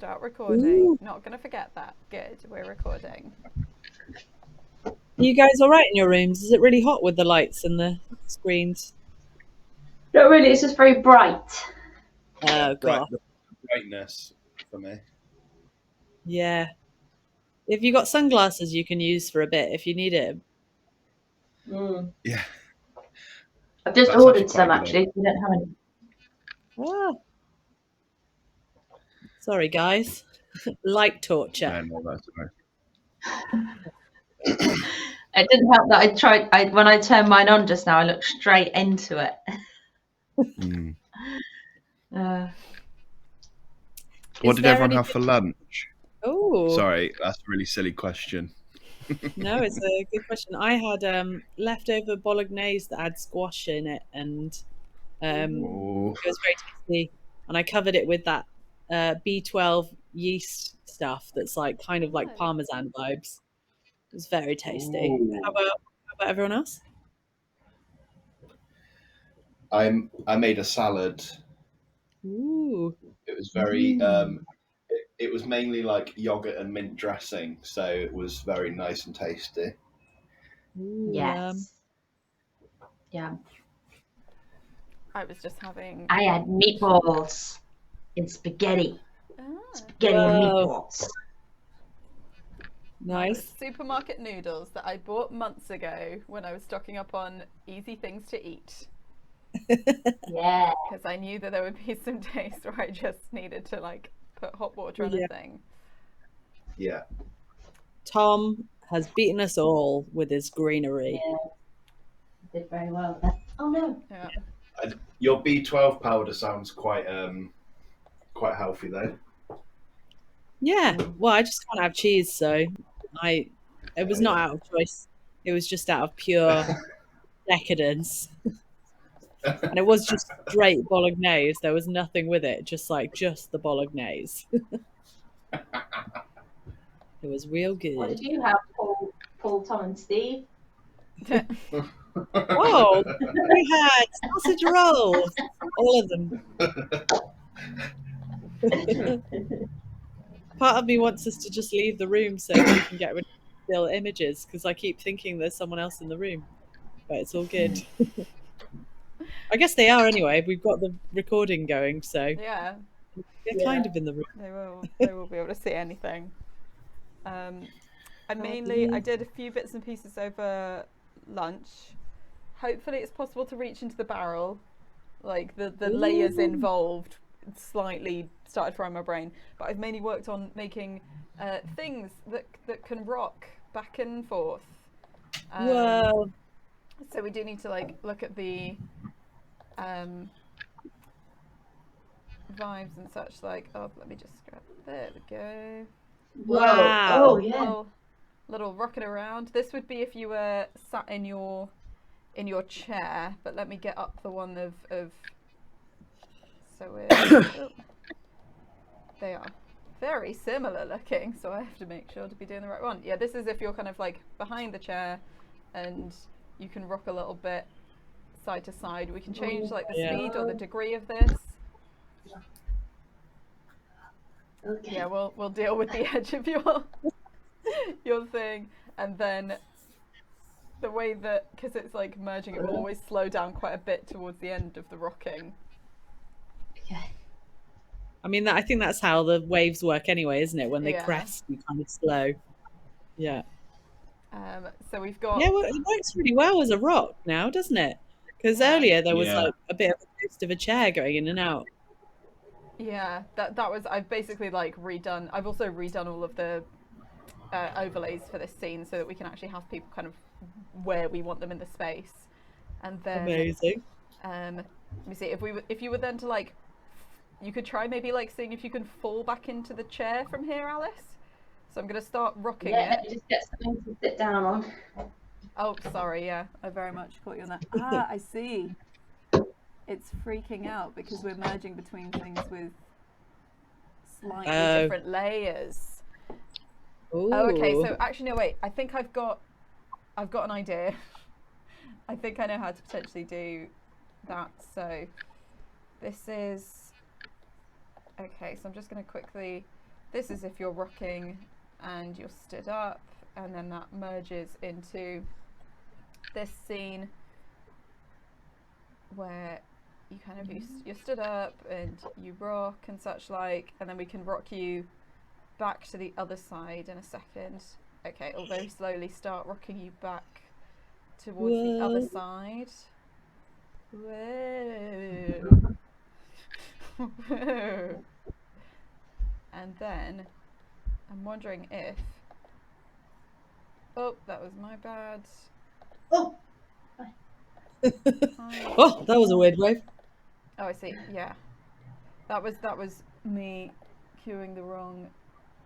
Start recording. Ooh. Not gonna forget that. Good, we're recording. Are you guys all right in your rooms? Is it really hot with the lights and the screens? Not really, it's just very bright. Oh, God. The brightness for me. Yeah. If you got sunglasses you can use for a bit if you need it. Yeah. I've just That's ordered actually some, quite good. actually. We don't have any. Ah. Sorry, guys. Light torture. No, that's all right. It didn't help that when I turned mine on just now, I looked straight into it. Mm. Is What did there everyone have anything- for lunch? Oh, Sorry, that's a really silly question. no, it's a good question. I had leftover bolognese that had squash in it, and it Oh, was very tasty. And I covered it with that B12 yeast stuff that's like kind of like Oh. Parmesan vibes. It was very tasty. Ooh. How about everyone else? I made a salad. Ooh, It was very it was mainly like yogurt and mint dressing, so it was very nice and tasty. ooh, Yes. Yeah. I was just having. I had meatballs and spaghetti. Ah, Spaghetti and Whoa. meatballs. mine was nice. supermarket noodles that I bought months ago when I was stocking up on easy things to eat. Yeah. Because I knew that there would be some days where I just needed to like put hot water on Yeah. a thing. Yeah. Tom has beaten us all with his greenery. Yeah. Did very well. Oh no. Yeah. Your B12 powder sounds quite healthy though. Yeah, well, I just can't have cheese, so it was not out of choice. It was just out of pure decadence. And it was just straight bolognese. There was nothing with it, just the bolognese. It was real What good. did you have, Paul, Tom, and Steve? Oh, we had sausage rolls, all of them. Part of me wants us to just leave the room so we can get rid of still images, because I keep thinking there's someone else in the room, but it's all good. I guess they are anyway. We've got the recording going, so Yeah, they're kind of in the room. they will be able to see anything. I did a few bits and pieces over lunch. Hopefully it's possible to reach into the barrel. Like the layers involved slightly started frying my brain, but I've mainly worked on making things that can rock back and forth. Whoa. So we do need to like look at the vibes and such. Like, oh, let me just grab. There we go. Wow. Oh yeah. Little rocking around. This would be if you were sat in your chair, but let me get up the one of so we're they are very similar looking, so I have to make sure to be doing the right one. Yeah, this is if you're kind of like behind the chair and you can rock a little bit side to side. We can change like the speed or the degree of this. Okay. Yeah, we'll deal with the edge of your thing, and then the way that, because it's like merging, it will always slow down quite a bit towards the end of the rocking. Okay. I mean, I think that's how the waves work anyway, isn't it? When they Yeah. crest, you kind of slow. Yeah. So we've got. Yeah, well, it works really well as a rock now, doesn't it? Because earlier there was like a bit of a ghost of a chair going in and out. Yeah, that was, I've basically like redone. I've also redone all of the overlays for this scene so that we can actually have people kind of where we want them in the space. And then Amazing. let me see, if you were then to like, you could try maybe like seeing if you can fall back into the chair from here, Alice. So I'm gonna start rocking Yeah, it. let me just get something to sit down on. Oh, sorry, yeah, I very much caught you on that. Ah, I see. It's freaking out because we're merging between things with slightly different layers. Ooh. Oh, okay. So actually, no, wait. I think I've got an idea. I think I know how to potentially do that. So this is okay. So I'm just going to quickly this is if you're rocking and you're stood up, and then that merges into this scene where you kind of you're stood up and you rock and such like, and then we can rock you back to the other side in a second. Okay, I'll very slowly start rocking you back towards the other Whoa. side. Whoa. Whoa. And then I'm wondering if... Oh, that was my bad. Oh, Oh, that was a weird wave. Oh, I see. Yeah, that was me cueing the wrong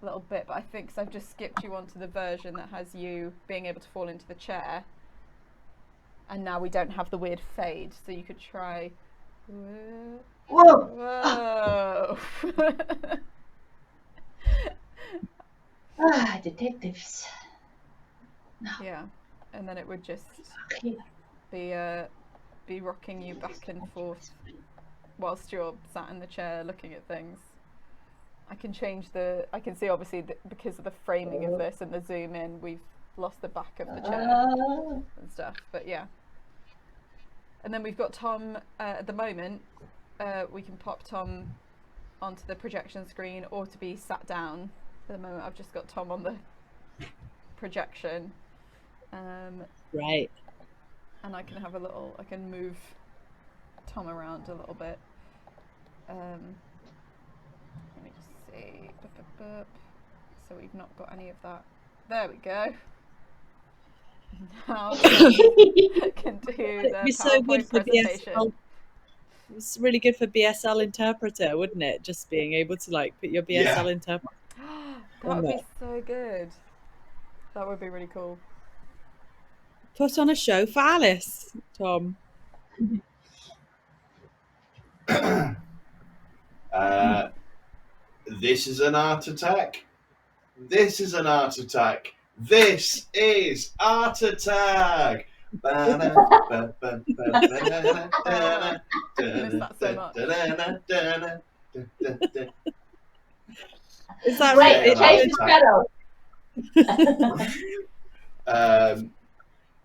little bit, but I think 'cause I've just skipped you onto the version that has you being able to fall into the chair, and now we don't have the weird fade. So you could try. whoa! Whoa! Detectives. Yeah, and then it would just Okay. be rocking you back and forth whilst you're sat in the chair looking at things. I can change I can see obviously because of the framing of this and the zoom in, we've lost the back of the chair and stuff, but yeah. And then we've got Tom, at the moment, we can pop Tom onto the projection screen or to be sat down. At the moment I've just got Tom on the projection. Right. And I can have I can move Tom around a little bit. Let me just see. So we've not got any of that. There we go. Now I can do the It'd be so good PowerPoint for presentation. BSL. It's really good for BSL interpreter, wouldn't it? Just being able to like put your BSL Yeah. interpreter. That would be so good. That would be really cool. Put on a show for Alice, Tom. This is an art attack. This is an art attack. This is art attack. I miss that so much. Is that Wait, right? change the channel.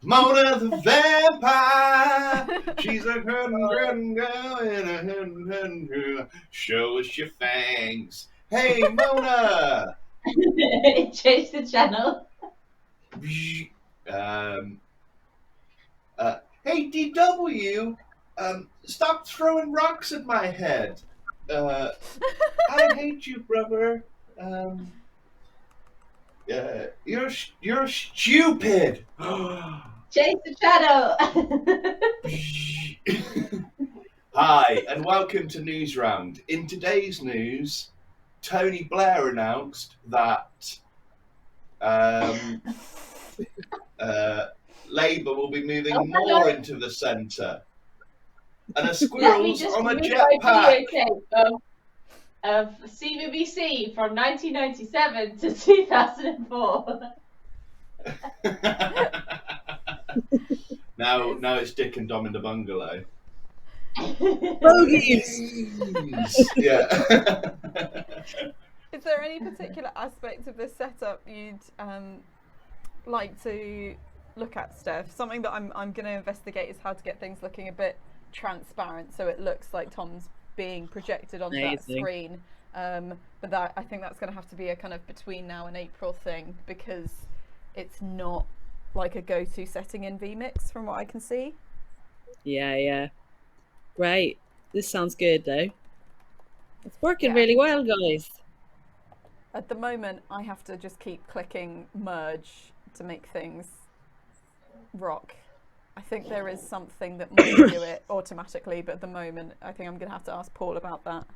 Mona the vampire. She's a good girl in a girl. Show us your fangs. Hey, Mona. Change the channel. Hey, DW. Stop throwing rocks at my head. I hate you, brother. You're stupid. Change the channel. Hi, and welcome to News Round. In today's news, Tony Blair announced that Labour will be moving more into the centre. And a squirrel's on a jetpack. Of CBBC from 1997 to 2004. Now it's Dick and Dom in the bungalow. Bogies. Yeah. Is there any particular aspect of this setup you'd like to look at, Steph? Something that I'm going to investigate is how to get things looking a bit transparent, so it looks like Tom's being projected onto that screen. But that, I think that's going to have to be a kind of between now and April thing, because it's not like a go-to setting in vMix from what I can see. Yeah. Great. This sounds good though. It's working really well, guys. At the moment, I have to just keep clicking merge to make things rock. I think there is something that might do it automatically, but at the moment, I think I'm going to have to ask Paul about that.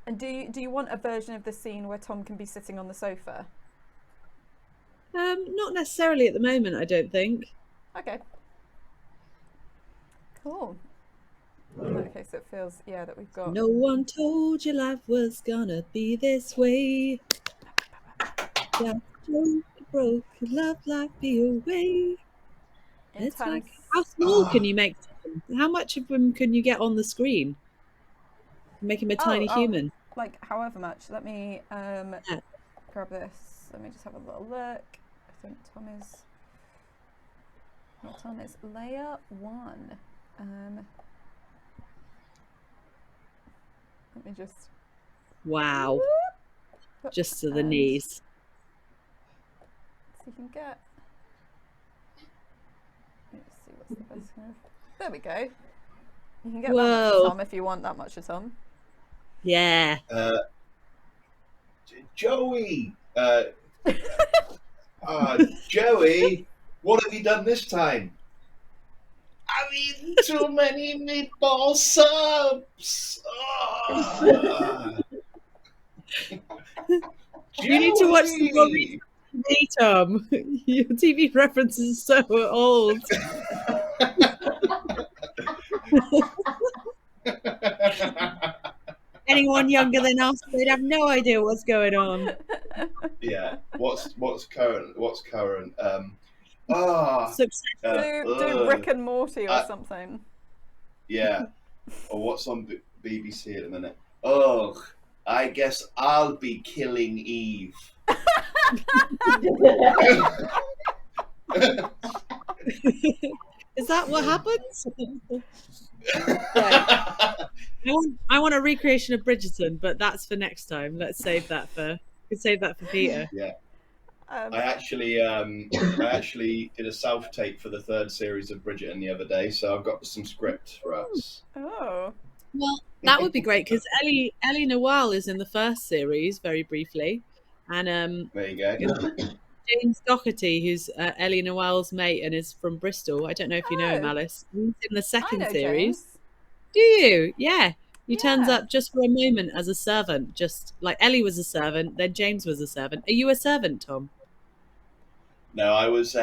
And do you want a version of the scene where Tom can be sitting on the sofa? Not necessarily at the moment, I don't think. Okay. Cool. Okay, so it feels, that we've got... No one told you life was gonna be this way. That broke, love life be away. It's like, how small can you make them? How much of them can you get on the screen? Make him a tiny human. Like however much. Let me grab this. Let me just have a little look. I think Tom is layer 1. Let me just. Wow. Just to the knees. So you can get. Let's see what's the best kind of. There we go. You can get that much of Tom if you want that much of Tom. Yeah. Joey. Joey, what have you done this time? I've eaten too many meatball subs. You need to watch the movie, Tom. Your TV reference is so old. Anyone younger than us, they'd have no idea what's going on. Yeah. What's current? Do Rick and Morty or something. Yeah. Or what's on BBC at the minute? Oh, I guess I'll be killing Eve. Is that what happens? Right. I want a recreation of Bridgerton, but that's for next time. Let's save that for Peter. Yeah. I actually did a self-tape for the 3rd series of Bridgerton the other day, so I've got some script for us. Oh. Well, that would be great because Ellie Noel is in the 1st series very briefly, and there you go. James Doherty, who's Ellie Noel's mate and is from Bristol. I don't know if you know him, Alice. He's in the 2nd series. James. Do you? Yeah. He turns up just for a moment as a servant, just like Ellie was a servant, then James was a servant. Are you a servant, Tom? No, I was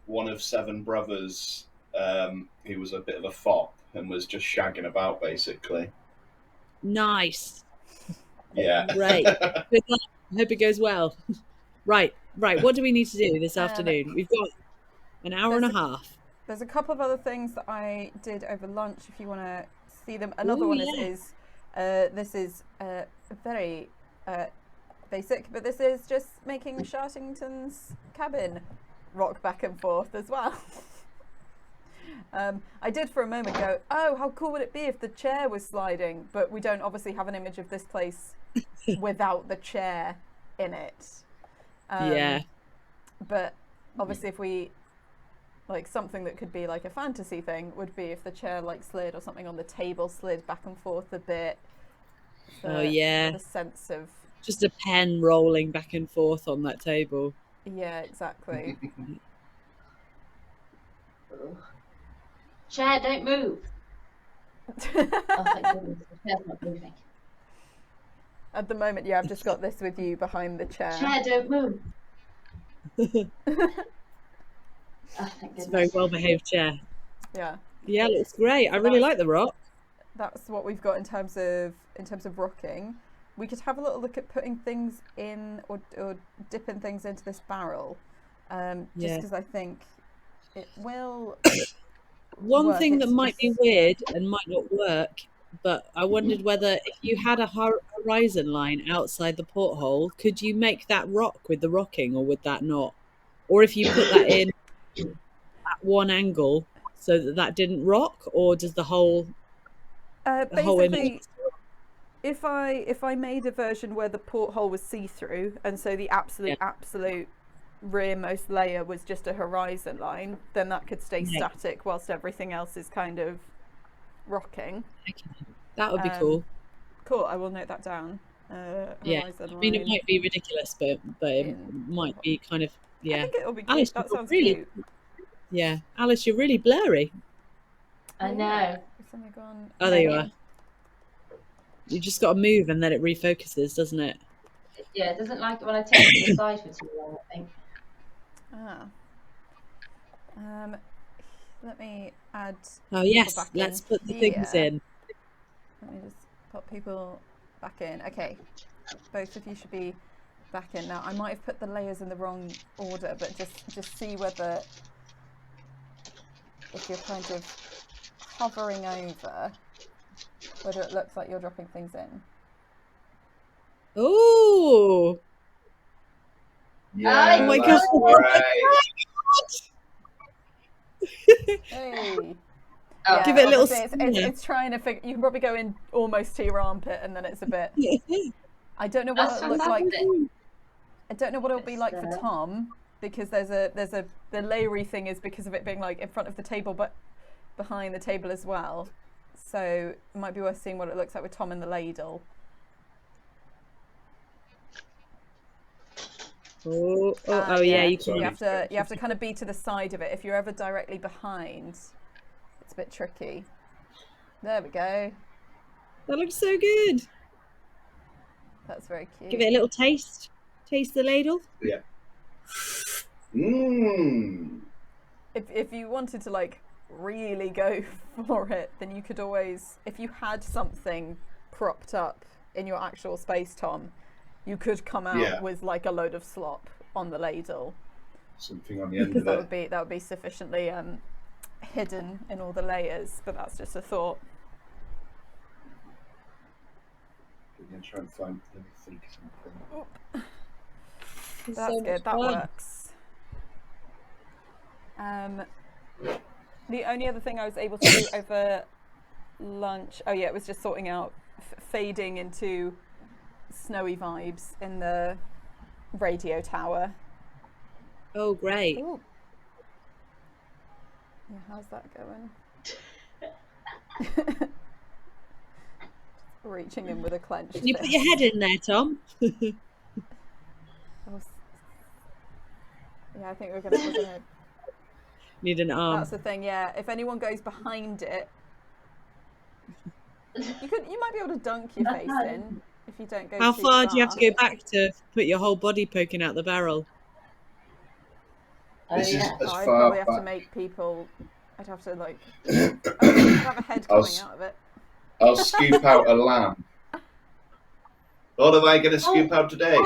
one of 7 brothers who was a bit of a fop and was just shagging about, basically. Nice. Yeah. Great. Good luck. I hope it goes well. Right. What do we need to do this afternoon? We've got an hour and a half. There's a couple of other things that I did over lunch if you want to see them. Another one is this is very basic, but this is just making Shartington's cabin rock back and forth as well. I did for a moment go, oh, how cool would it be if the chair was sliding? But we don't obviously have an image of this place without the chair in it. Yeah. But obviously if we, like something that could be like a fantasy thing would be if the chair like slid or something on the table slid back and forth a bit. Oh yeah. The sense of just a pen rolling back and forth on that table. Yeah, exactly. Chair, don't move. Oh, thank goodness, the chair's not moving. At the moment, yeah, I've just got this with you behind the chair. Chair, don't move. Oh, thank it's a very well behaved chair. Yeah. Yeah, looks great. I really like the rock. That's what we've got in terms of rocking. We could have a little look at putting things in or dipping things into this barrel, just because I think it will. One thing that might be weird and might not work, but I wondered whether if you had a horizon line outside the porthole, could you make that rock with the rocking, or would that not? Or if you put that in at one angle so that didn't rock, or does the whole image? If I made a version where the porthole was see-through, and so the absolute rearmost layer was just a horizon line, then that could stay static whilst everything else is kind of rocking. Okay. That would be cool. Cool, I will note that down. I mean, it might be ridiculous, but it might be kind of, I think it'll be cute. Alice, that sounds really cute. Yeah, Alice, you're really blurry. I know. Oh, there you are. You just got to move and then it refocuses, doesn't it? Yeah, it doesn't like it when I take it to the side for too long, I think. Let me add. Oh yes, let's put the things in. Let me just put people back in. Okay, both of you should be back in now. I might have put the layers in the wrong order, but just see whether if you're kind of hovering over whether it looks like you're dropping things in. Oh, Yeah, Oh my that's God. great. Hey. Oh. Yeah, Give it a little obviously it's spin. it's trying to figure. You can probably go in almost to your armpit, and then it's a bit. I don't know what That's it'll look like. fantastic. I don't know what it'll be like for It's, Tom, because the layery thing is because of it being like in front of the table, but behind the table as well. So it might be worth seeing what it looks like with Tom and the ladle. Oh, yeah, you can. You have to kind of be to the side of it. If you're ever directly behind, it's a bit tricky. There we go. That looks so good. That's very cute. Give it a little taste. Taste the ladle. Yeah. Mmm. If you wanted to like really go for it, then you could always, if you had something propped up in your actual space, Tom, you could come out with like a load of slop on the ladle. Something on the end of it. That would be sufficiently hidden in all the layers. But that's just a thought. I'm gonna try and find. Let me think something. That's so good. That fun. works. The only other thing I was able to do over lunch, oh yeah, it was just sorting out fading into snowy vibes in the radio tower. Oh, great. Ooh. Yeah, how's that going? Reaching in with a clenched Can you put fist. your head in there, Tom? Yeah, I think we're gonna Need an arm. That's the thing, yeah. If anyone goes behind it, you might be able to dunk your face in if you don't go How too far do you have to go back to put your whole body poking out the barrel? Oh, This is yeah. as I'd far probably have to back. make people. I'd have to like. I'd have a head coming out of it. I'll scoop out a lamb. What am I going to scoop out today?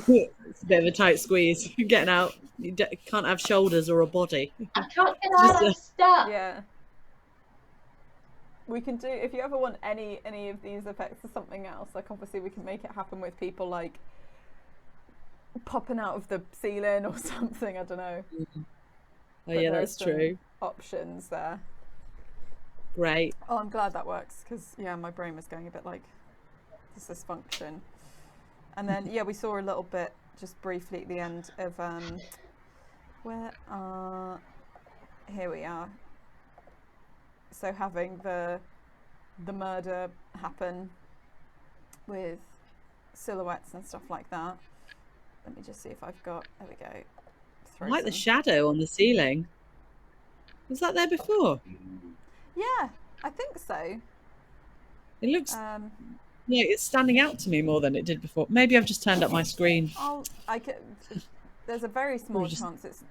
It's a bit of a tight squeeze. Getting out. You can't have shoulders or a body. I can't get out. I'm stuck. Yeah. We can do, if you ever want any of these effects or something else, like obviously we can make it happen with people like popping out of the ceiling or something, I don't know. Oh yeah, that's true. Options there. Great. Oh, I'm glad that works, because yeah, my brain was going a bit like, does this function? And then yeah, we saw a little bit just briefly at the end of here we are. So having the murder happen with silhouettes and stuff like that. Let me just see if I've got, there we go. I like the shadow on the ceiling. Was that there before? Yeah, I think so. It looks like it's standing out to me more than it did before. Maybe I've just turned up my screen. There's a very small chance it's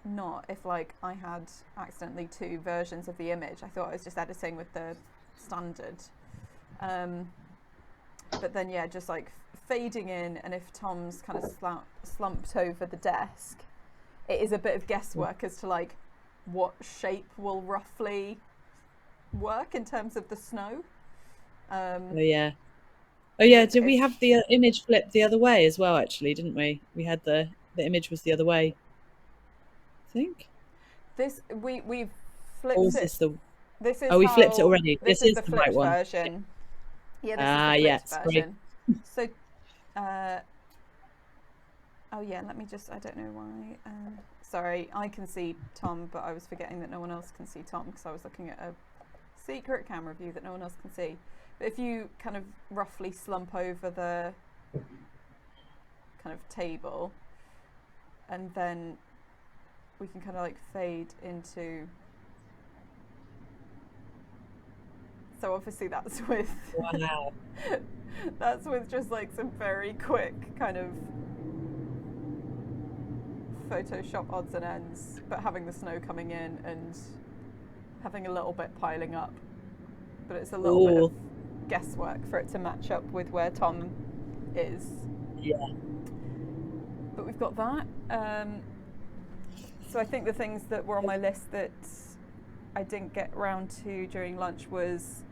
not, if like I had accidentally two versions of the image. I thought I was just editing with the standard. But then yeah, just like fading in, and if Tom's kind of slumped over the desk, it is a bit of guesswork as to like what shape will roughly work in terms of the snow. Oh yeah. Did we have the image flipped the other way as well? Actually, didn't we? We had the image was the other way. I think. This we've flipped or was it. This the? This is we flipped it already. This is the the right one. Version. Yeah, this is the flipped version. So, oh yeah, let me just. I don't know why. Sorry, I can see Tom, but I was forgetting that no one else can see Tom because I was looking at a secret camera view that no one else can see. But if you kind of roughly slump over the kind of table, and then we can kind of like fade into. So obviously that's with. Wow. That's with just like some very quick kind of Photoshop odds and ends, but having the snow coming in and having a little bit piling up. But it's a little bit of guesswork for it to match up with where Tom is. Yeah. But we've got that. So I think the things that were on my list that I didn't get round to during lunch was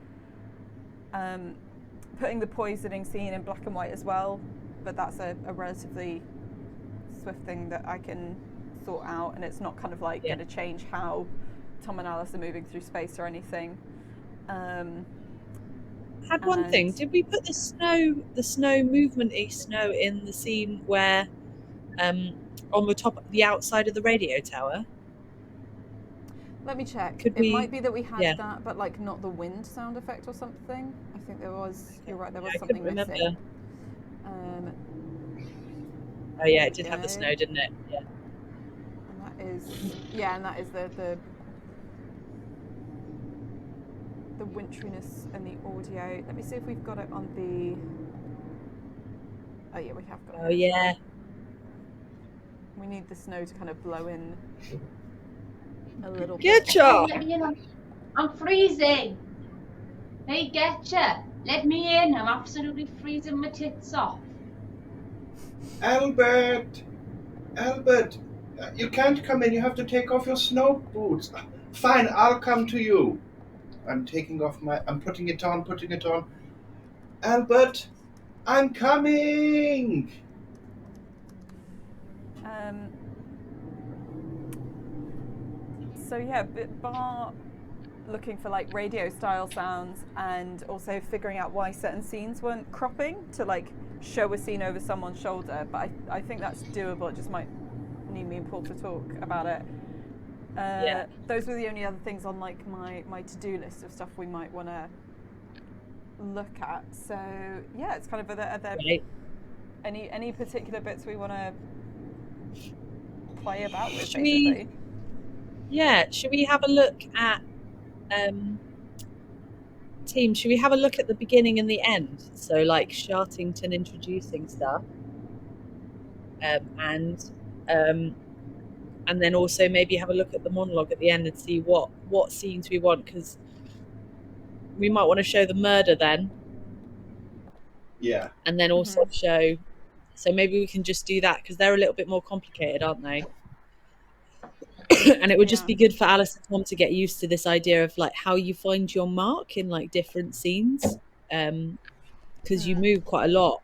putting the poisoning scene in black and white as well, but that's a relatively swift thing that I can sort out, and it's not kind of like going to change how Tom and Alice are moving through space or anything. Had one thing. Did we put the snow movement-y snow in the scene where on the outside of the radio tower? Let me check. Could it we? might be that we had Yeah. that, but like not the wind sound effect or something. I think there was. Okay. You're right. There was I something couldn't remember. missing. Oh yeah, it did have the snow, didn't it? Yeah. And that is the wintriness and the audio. Let me see if we've got it on the. Oh yeah, we have got it. Oh yeah. We need the snow to kind of blow in a little bit. Getcha! Let me in. I'm freezing. Hey, Getcha, let me in. I'm absolutely freezing my tits off. Albert, you can't come in. You have to take off your snow boots. Fine, I'll come to you. I'm putting it on. Albert, I'm coming. So yeah, bar looking for like radio style sounds, and also figuring out why certain scenes weren't cropping to like show a scene over someone's shoulder. But I think that's doable. It just might need me and Paul to talk about it. Those were the only other things on like my to-do list of stuff we might want to look at. So yeah, it's kind of are there any particular bits we want to play about with, basically? Should we have a look at team? Should we have a look at the beginning and the end? So like Shartington introducing stuff, and then also maybe have a look at the monologue at the end and see what scenes we want, because we might want to show the murder then. Yeah. And then also show. So maybe we can just do that, because they're a little bit more complicated, aren't they? And it would just be good for Alice and Tom to get used to this idea of like how you find your mark in like different scenes, because you move quite a lot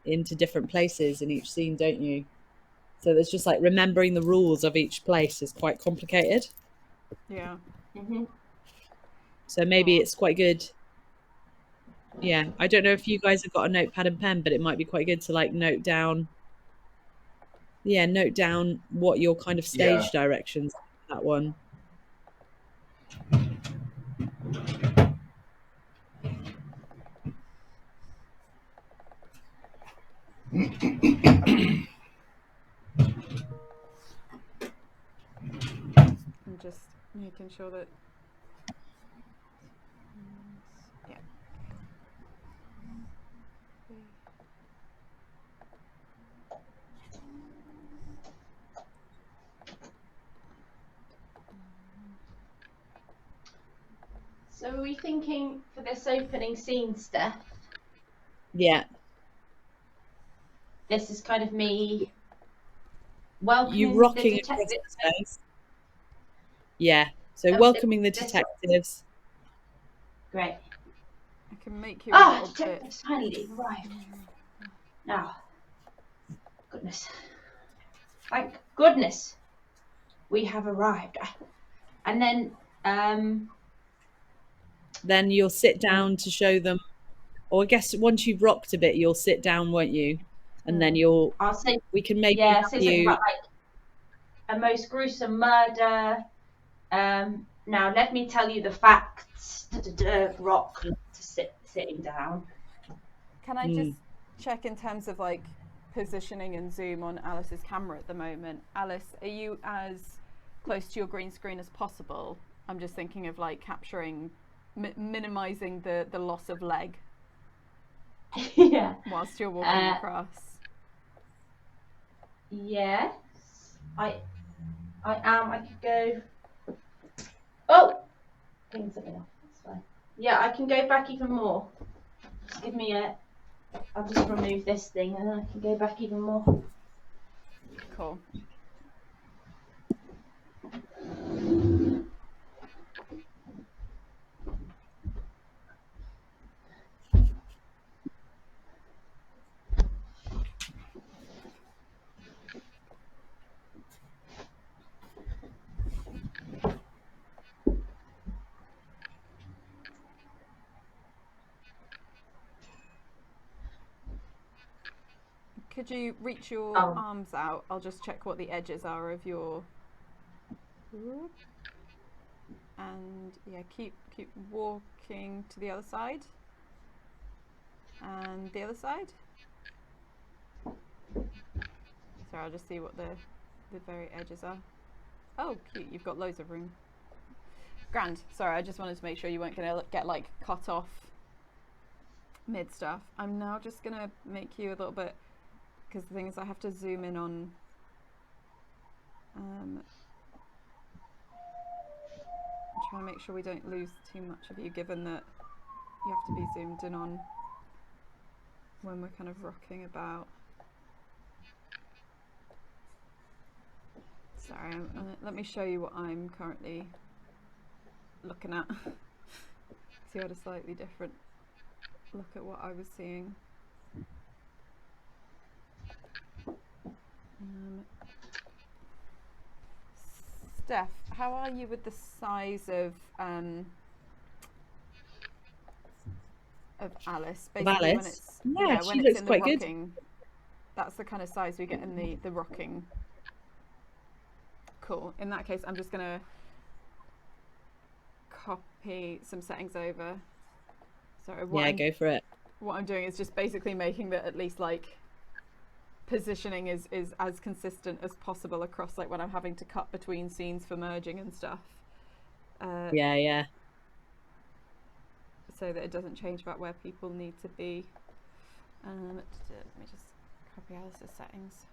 into different places in each scene, don't you? So there's just like remembering the rules of each place is quite complicated. Yeah. So maybe it's quite good. Yeah, I don't know if you guys have got a notepad and pen, but it might be quite good to like note down what your kind of stage directions are, that one. I'm just making sure that. Yeah. So are we thinking for this opening scene, Steph? Yeah. This is kind of me welcoming You rocking the across detective. the space. Yeah. So welcoming the detectives. Great. I can make you a little bit. Detectives finally arrived. Now, goodness. Thank goodness we have arrived. And then you'll sit down to show them, or I guess once you've rocked a bit, you'll sit down, won't you? And then I'll say, we can maybe say something about like a most gruesome murder. Now let me tell you the facts. Rock to sitting down. Can I just check in terms of like positioning and zoom on Alice's camera at the moment? Alice, are you as close to your green screen as possible? I'm just thinking of like capturing, minimizing the loss of leg. Yeah. Whilst you're walking across. Yes, I am. I could go. Oh, things are off. That's fine. Yeah, I can go back even more. Just give me I'll just remove this thing and then I can go back even more. Cool. Could you reach your Oh. arms out? I'll just check what the edges are of your. And yeah, keep walking to the other side. And the other side. Sorry, I'll just see what the very edges are. Oh, cute! You've got loads of room. Grand. Sorry, I just wanted to make sure you weren't going to get like cut off mid stuff. I'm now just going to make you a little bit, because the thing is I have to zoom in on trying to make sure we don't lose too much of you, given that you have to be zoomed in on when we're kind of rocking about. Sorry, let me show you what I'm currently looking at. So you had a slightly different look at what I was seeing. Steph, how are you with the size of Alice? Basically, Alice? when it's Yeah, when she it's looks in quite the good. rocking, that's the kind of size we get in the rocking. Cool. In that case, I'm just gonna copy some settings over. Sorry. Yeah, go for it. What I'm doing is just basically making that at least like positioning is as consistent as possible across, like when I'm having to cut between scenes for merging and stuff. Yeah. So that it doesn't change about where people need to be. Let me just copy Alice's settings.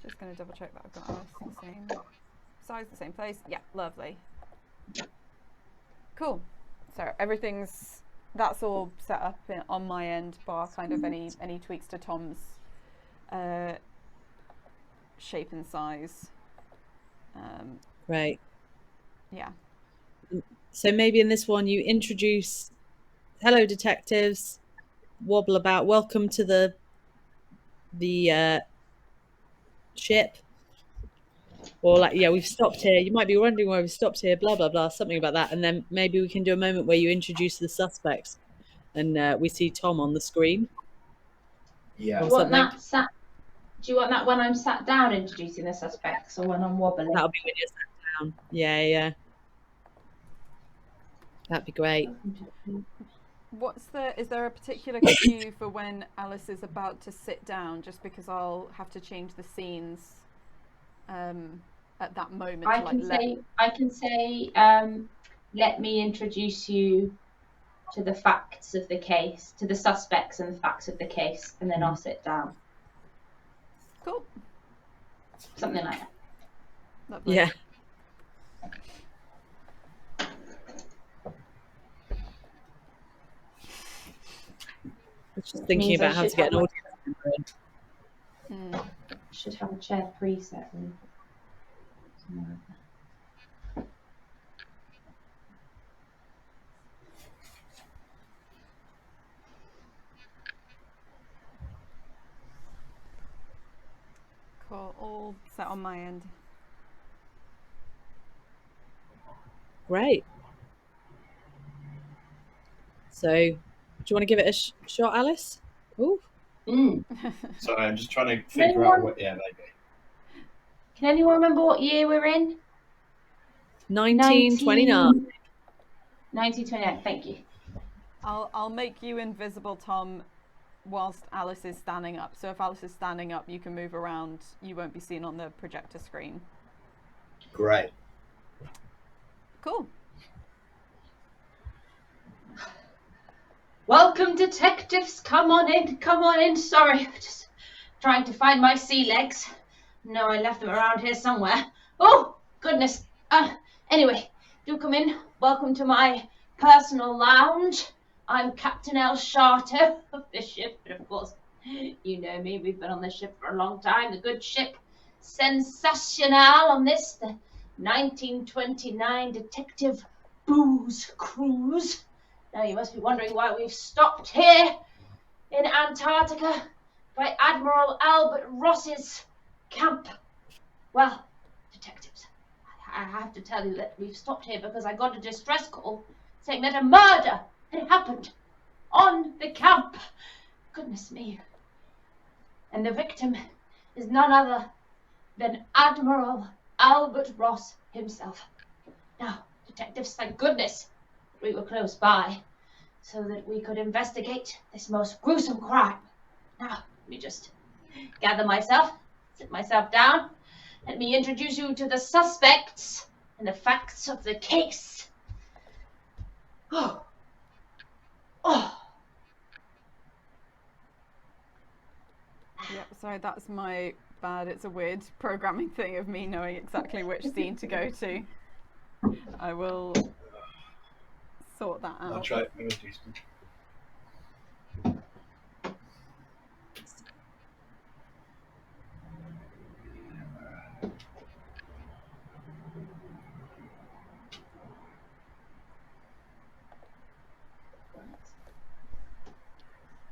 Just going to double check that I've got Alice the same size, the same place. Yeah, lovely. Cool. So that's all set up on my end, bar kind of any tweaks to Tom's shape and size. Right. Yeah. So maybe in this one you introduce, hello detectives, wobble about, welcome to the ship, or like, yeah, we've stopped here, you might be wondering why we've stopped here, blah blah blah, something about that. And then maybe we can do a moment where you introduce the suspects and we see Tom on the screen. Yeah. Do you want that when I'm sat down introducing the suspects, or when I'm wobbling? That'll be when you're sat down. Yeah, that'd be great. Is there a particular cue for when Alice is about to sit down? Just because I'll have to change the scenes at that moment. I can say, let me introduce you to the facts of the case, to the suspects and the facts of the case, and then I'll sit down. Cool. Something like that. Lovely. Yeah. Just thinking about how to get an audience in. Should have a chair preset. Cool. All set on my end. Great. So, do you want to give it a shot, Alice? Ooh. Sorry, I'm just trying to figure out what. Yeah, maybe. Can anyone remember what year we're in? 1929. 1929. Thank you. I'll make you invisible, Tom, whilst Alice is standing up. So if Alice is standing up, you can move around. You won't be seen on the projector screen. Great. Cool. Welcome, detectives. Come on in. Come on in. Sorry, just trying to find my sea legs. No, I left them around here somewhere. Oh, goodness. Anyway, do come in. Welcome to my personal lounge. I'm Captain El Charter of the ship, but of course, you know me. We've been on this ship for a long time. The good ship, Sensational, on this, the 1929 Detective Booze Cruise. Now you must be wondering why we've stopped here in Antarctica by Admiral Albert Ross's camp. Well, detectives, I have to tell you that we've stopped here because I got a distress call saying that a murder had happened on the camp. Goodness me. And the victim is none other than Admiral Albert Ross himself. Now, detectives, thank goodness we were close by so that we could investigate this most gruesome crime. Now, let me just gather myself, sit myself down. Let me introduce you to the suspects and the facts of the case. Oh. Yep, sorry, that's my bad. It's a weird programming thing of me knowing exactly which scene to go to. I will sort that out. I'll try it. I'm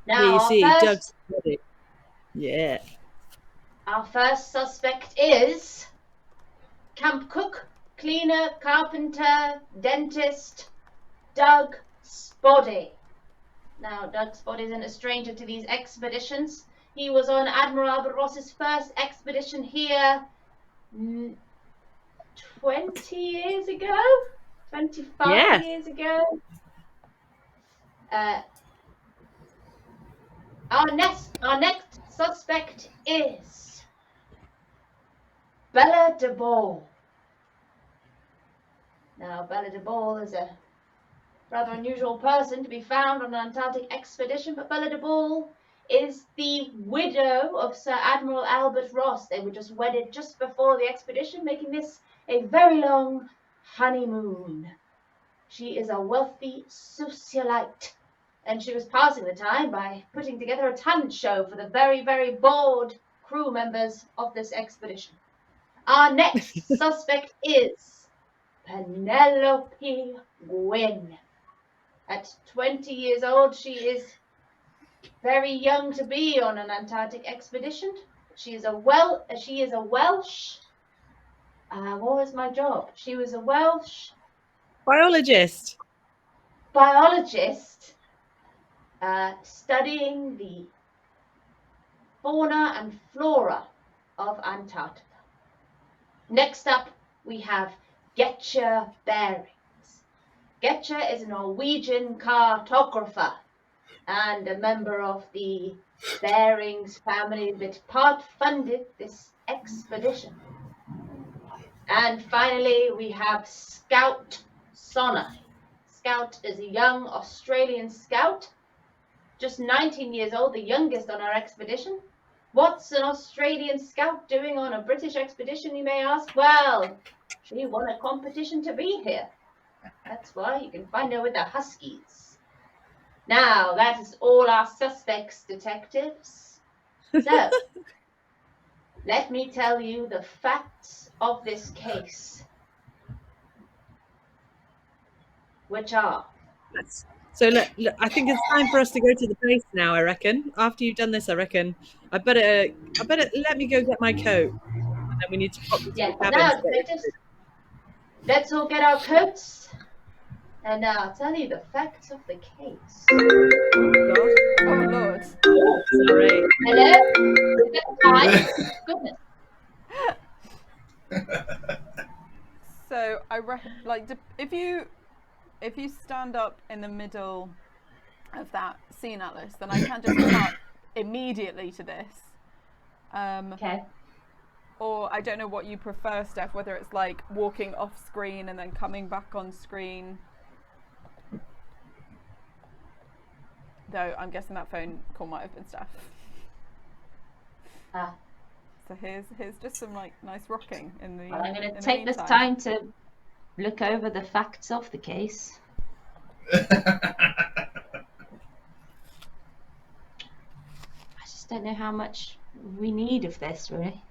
Now, Here you see Doug's body. Yeah. Our first suspect is camp cook, cleaner, carpenter, dentist, Doug Spoddy. Now, Doug Spoddy isn't a stranger to these expeditions. He was on Admiral Albert Ross's first expedition here 20 years ago? 25 years ago? Our next suspect is Bella de Ball. Now, Bella de Ball is a rather unusual person to be found on an Antarctic expedition, but Bella de Ball is the widow of Sir Admiral Albert Ross. They were just wedded just before the expedition, making this a very long honeymoon. She is a wealthy socialite, and she was passing the time by putting together a talent show for the very, very bored crew members of this expedition. Our next suspect is Penelope Gwynn. At 20 years old, she is very young to be on an Antarctic expedition. She is a Welsh. What was my job? She was a Welsh biologist studying the fauna and flora of Antarctica. Next up, we have Getcher Bearings. Getcher is a Norwegian cartographer and a member of the Bearings family that part-funded this expedition. And finally, we have Scout Sonner. Scout is a young Australian scout, just 19 years old, the youngest on our expedition. What's an Australian scout doing on a British expedition, you may ask? Well, she won a competition to be here. That's why you can find her with the Huskies. Now, that is all our suspects, detectives. So, let me tell you the facts of this case, which are... So look, I think it's time for us to go to the base now. I reckon after you've done this, I better let me go get my coat, and then we need to pop to the cabin. Now, detectives, let's all get our coats, and I'll tell you the facts of the case. Oh Lord! Oh, sorry. Hello? Is that fine? Goodness. So I reckon, like, if if you stand up in the middle of that scene, Alice, then I can just cut immediately to this. Okay. Or I don't know what you prefer, Steph, whether it's like walking off screen and then coming back on screen. Though I'm guessing that phone call might have been Steph. Ah. So here's just some like nice rocking in the. Well, I'm going in to the take this meantime. time to look over the facts of the case. I just don't know how much we need of this, really.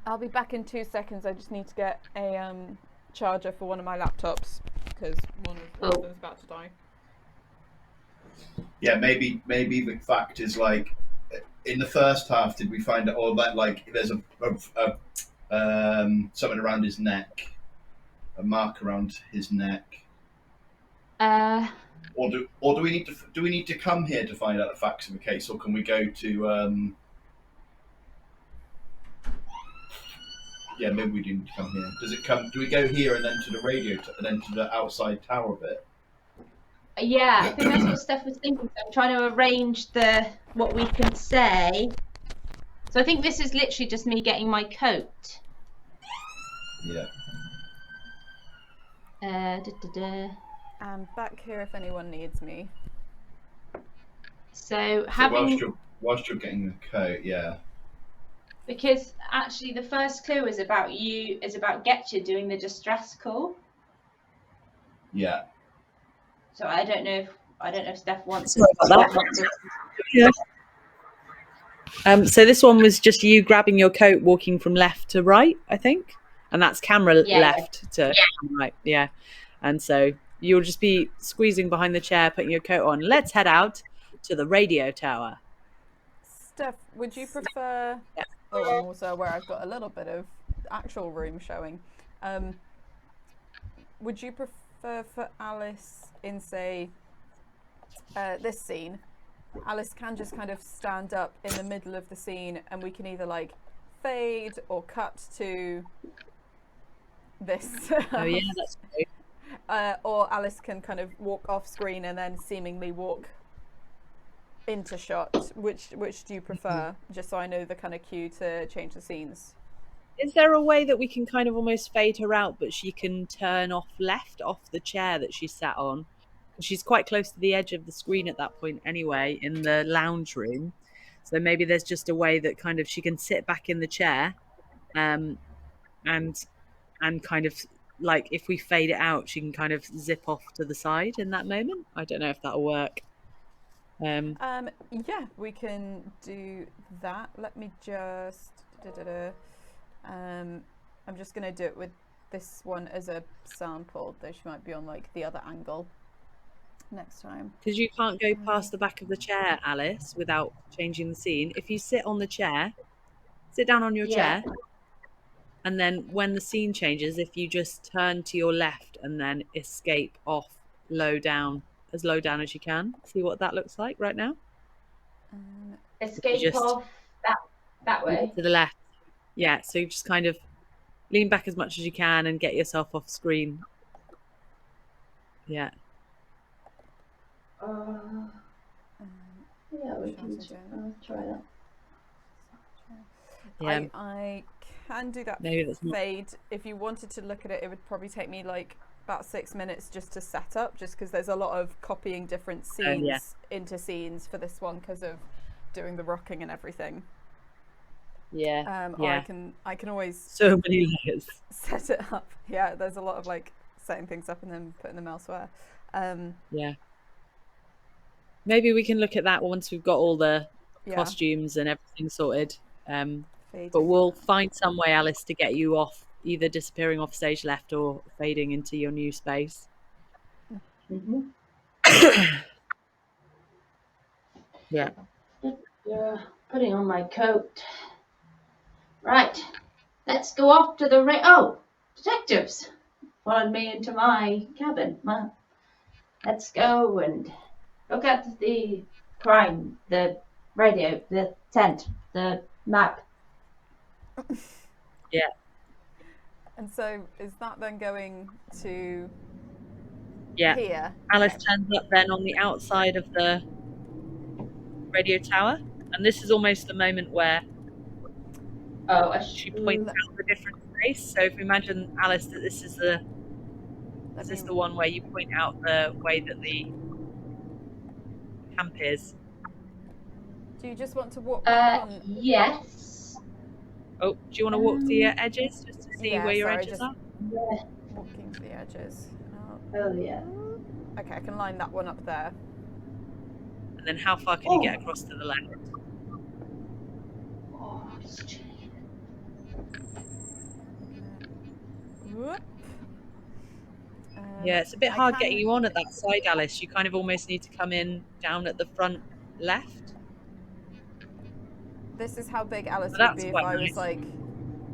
I'll be back in 2 seconds. I just need to get a charger for one of my laptops because one of them's about to die. Yeah, maybe the fact is like in the first half, did we find out all that like there's a something around his neck, a mark around his neck, or do we need to come here to find out the facts of the case, or can we go to yeah, maybe we do need to come here. Do we go here and then to the radio and then to the outside tower bit? Yeah, I think that's what Steph was thinking. So I'm trying to arrange what we can say. So I think this is literally just me getting my coat. Yeah. I'm back here if anyone needs me. So whilst you're getting the coat, yeah. Because actually, the first clue is about Getcha doing the distress call. Yeah. So I don't know if Steph wants Sorry about that. Yeah. So this one was just you grabbing your coat, walking from left to right, I think, and that's camera left to right. Yeah, and so you'll just be squeezing behind the chair, putting your coat on. Let's head out to the radio tower. Steph, would you prefer? Yeah. Oh, I'm also aware I've got a little bit of actual room showing. Would you prefer for Alice in, say, this scene? Alice can just kind of stand up in the middle of the scene and we can either like fade or cut to this. Oh yeah, that's great. Or Alice can kind of walk off screen and then seemingly walk into shot. Which do you prefer? Just so I know the kind of cue to change the scenes. Is there a way that we can kind of almost fade her out, but she can turn off the chair that she sat on? She's quite close to the edge of the screen at that point anyway, in the lounge room. So maybe there's just a way that kind of she can sit back in the chair, and kind of like if we fade it out, she can kind of zip off to the side in that moment. I don't know if that'll work. Yeah, we can do that. Let me just. I'm just gonna do it with this one as a sample, though she might be on like the other angle next time. Because you can't go past the back of the chair, Alice, without changing the scene. If you sit on the chair, sit down on your chair, and then when the scene changes, if you just turn to your left and then escape off as low down as you can. See what that looks like right now? Escape off that way? To the left. Yeah, so you just kind of lean back as much as you can and get yourself off screen. Yeah. Yeah, we can try that. Yeah. I can do that. Maybe that's fade. If you wanted to look at it, it would probably take me like about 6 minutes just to set up, just because there's a lot of copying different scenes into scenes for this one because of doing the rocking and everything. Yeah. Or I can always so many layers set it up. Yeah, there's a lot of like setting things up and then putting them elsewhere. Yeah. Maybe we can look at that once we've got all the costumes and everything sorted. But we'll find some way, Alice, to get you off, either disappearing off stage left or fading into your new space. Mm-hmm. Yeah. Putting on my coat. Right. Let's go off to the detectives followed me into my cabin. Let's go and look at the crime, the radio, the tent, the map. Yeah. And so is that then going to Yeah. here? Alice Okay. turns up then on the outside of the radio tower, and this is almost the moment where Oh, she points out the different space. So if we imagine, Alice, that this is the one where you point out the way that the camp is. Do you just want to walk back on? Yes. Oh, do you want to walk to your edges just to see Yeah, where your sorry, edges just are? Yeah. walking to the edges. Oh, yeah. Okay, I can line that one up there. And then how far can you get across to the left? Oh, it's chilly. Whoop. Yeah, it's a bit I hard can- getting you on at that side, Alice. You kind of almost need to come in down at the front left. This is how big Alice But would that's be if quite I was nice. like.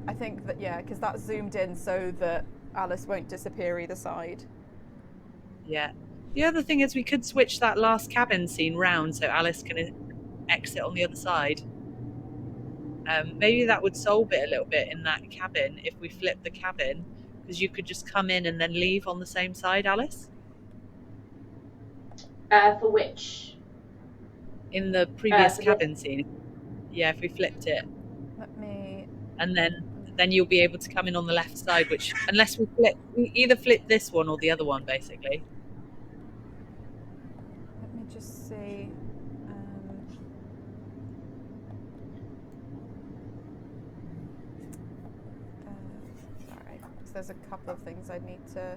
I think that, yeah, because that's zoomed in so that Alice won't disappear either side. Yeah. The other thing is we could switch that last cabin scene round so Alice can exit on the other side. Maybe that would solve it a little bit in that cabin if we flip the cabin, because you could just come in and then leave on the same side, Alice. For which? In the previous For cabin scene. Yeah, if we flipped it. Let me. And then you'll be able to come in on the left side, which, unless we either flip this one or the other one, basically. Let me just see. Sorry, because there's a couple of things I need to.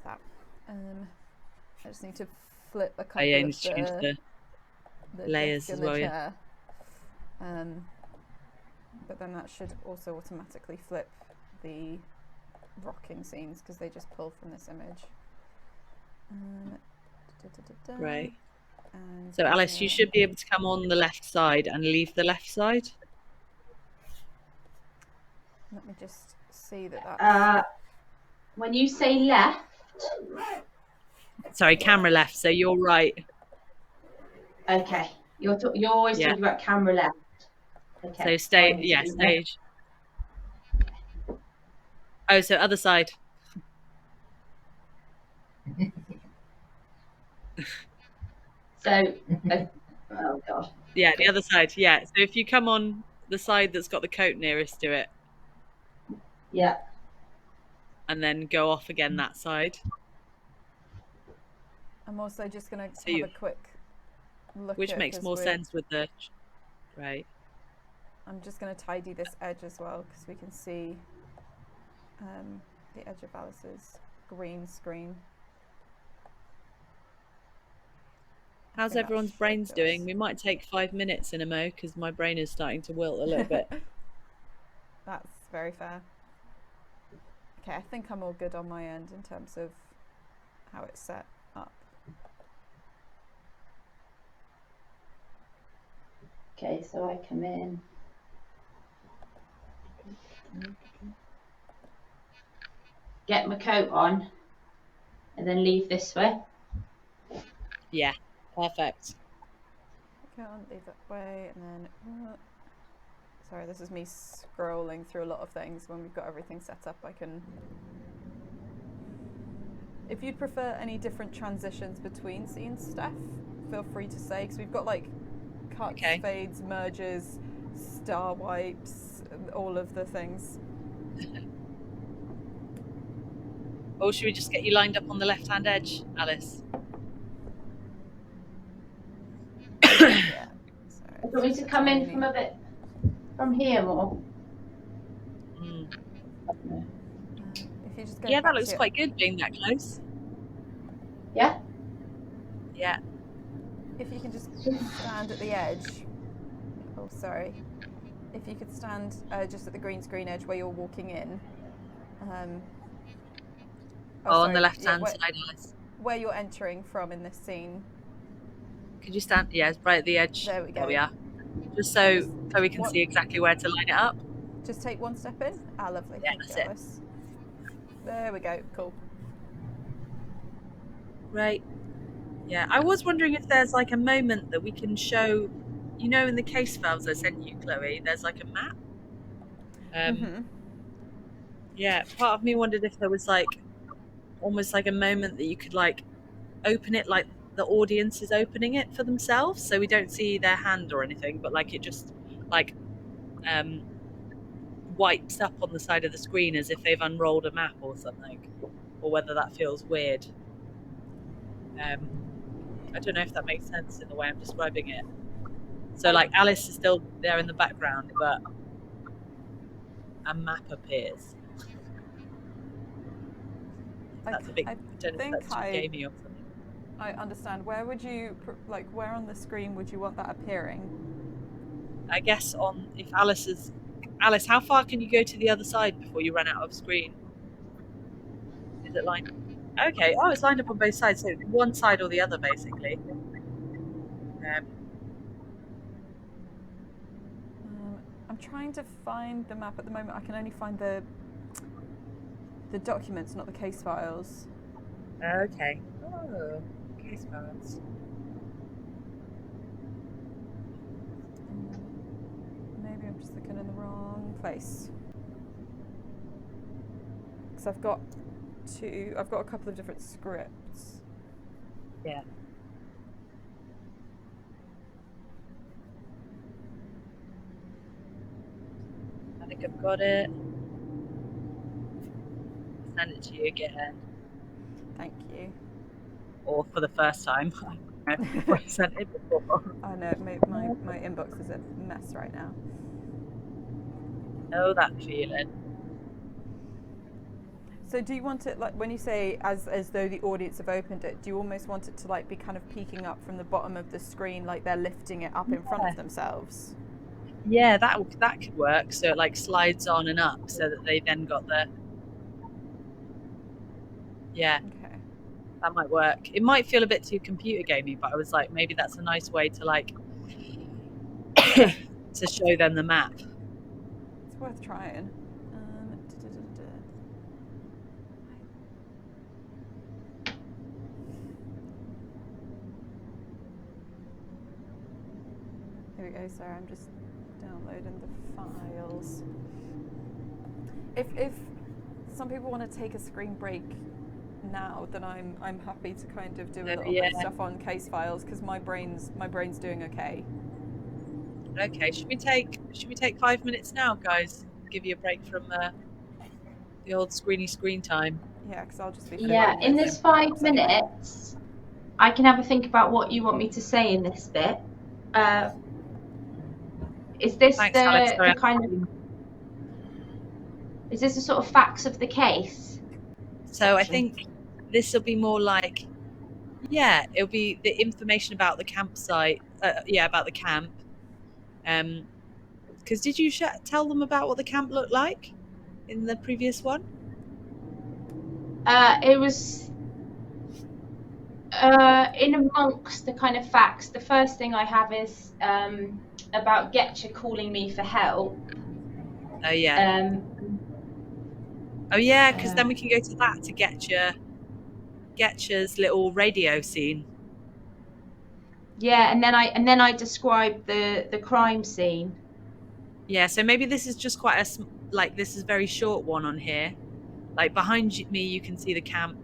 Cut that. I just need to flip a couple Yeah, of need to change the layers desk and as the well, yeah. chair. But then that should also automatically flip the rocking scenes because they just pull from this image. Right. And So, Alice, you should be able to come on the left side and leave the left side. let me just see that that's. When you say left. Sorry, camera left, so you're right. Okay. You're always talking about camera left. Okay. So stage. Oh, so other side. So, oh god. Yeah, the other side. Yeah. So if you come on the side that's got the coat nearest to it. Yeah. And then go off again that side. I'm also just going to have a quick look which at, makes more sense with the. Right. I'm just going to tidy this edge as well because we can see the edge of Alice's green screen. How's everyone's brains doing? We might take 5 minutes in a mo because my brain is starting to wilt a little bit. That's very fair. Okay, I think I'm all good on my end in terms of how it's set up. Okay, so I come in. Get my coat on and then leave this way. Yeah, perfect. Okay, I'll leave that way and then. Sorry, this is me scrolling through a lot of things. When we've got everything set up, I can. If you'd prefer any different transitions between scenes, Steph, feel free to say, because we've got like cuts, fades, merges, star wipes, all of the things. Or should we just get you lined up on the left-hand edge, Alice? Yeah. Sorry, Do you want me to come in from a bit from here more? Mm. If you just go Yeah, back that looks quite good being that close. Yeah? Yeah. If you can just stand at the edge. Oh, sorry. If you could stand just at the green screen edge where you're walking in. On the left-hand side, Alice. Where you're entering from in this scene. Could you stand? Yeah, it's right at the edge. There we go. There we are. Just so we can see exactly where to line it up. Just take one step in. Ah, lovely. Yeah, Thank you, Alice. There we go. Cool. Right. Yeah, I was wondering if there's like a moment that we can show, in the case files I sent you, Chloe, there's like a map. Mm-hmm. Yeah, part of me wondered if there was like almost like a moment that you could like open it like the audience is opening it for themselves, so we don't see their hand or anything, but like it just like wipes up on the side of the screen as if they've unrolled a map or something, or whether that feels weird. I don't know if that makes sense in the way I'm describing it. So like Alice is still there in the background, but a map appears. That's a bit. I I don't know if think that's too gamey or something. I understand. Where would you like? Where on the screen would you want that appearing? I guess on if Alice, how far can you go to the other side before you run out of screen? Is it lined? Okay. Oh, it's lined up on both sides, so one side or the other, basically. I'm trying to find the map at the moment. I can only find the documents, not the case files. Okay. Oh, case files. Maybe I'm just looking in the wrong place. Because I've got a couple of different scripts. Yeah. I think I've got it. Send it to you again. Thank you. Or for the first time. I sent it before. I know my inbox is a mess right now. Know that feeling. So do you want it like when you say as though the audience have opened it? Do you almost want it to like be kind of peeking up from the bottom of the screen, like they're lifting it up in front of themselves? Yeah, that could work. So it like slides on and up, so that they then got the. Yeah. Okay. That might work. It might feel a bit too computer gamey, but I was like, maybe that's a nice way to like to show them the map. It's worth trying. Here we go. Sorry, I'm just downloading the files. If some people want to take a screen break now, then I'm happy to kind of do a little bit of stuff on case files because my brain's doing okay. Okay, should we take 5 minutes now, guys? Give you a break from the old screen time. Yeah, because I'll just be in this 5 minutes, I can have a think about what you want me to say in this bit. Is this Thanks, Alex. the kind of? Is this the sort of facts of the case? So I think this will be more like, it'll be the information about the campsite. About the camp. Because did you tell them about what the camp looked like in the previous one? It was in amongst the kind of facts. The first thing I have is about Getcha calling me for help. Oh yeah. Because then we can go to that to Getcha's little radio scene. Yeah, and then I described the crime scene. Yeah, so maybe this is just quite this is very short one on here. Like behind me, you can see the camp.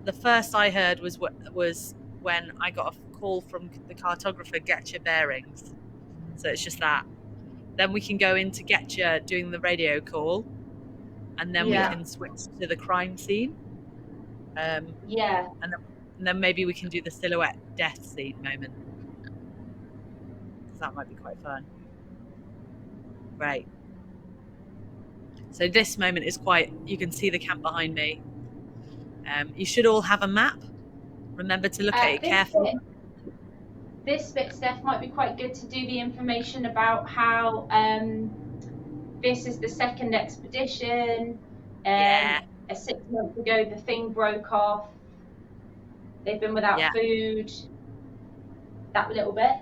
The first I heard was when I got a call from the cartographer, Getcha Bearings. So it's just that. Then we can go into Getcha doing the radio call, and then we can switch to the crime scene. And then maybe we can do the silhouette death scene moment. Because that might be quite fun. Right. So this moment is you can see the camp behind me. You should all have a map. Remember to look at it carefully. This bit, Steph, might be quite good to do the information about how this is the second expedition. A 6 months ago, the thing broke off. They've been without food. That little bit.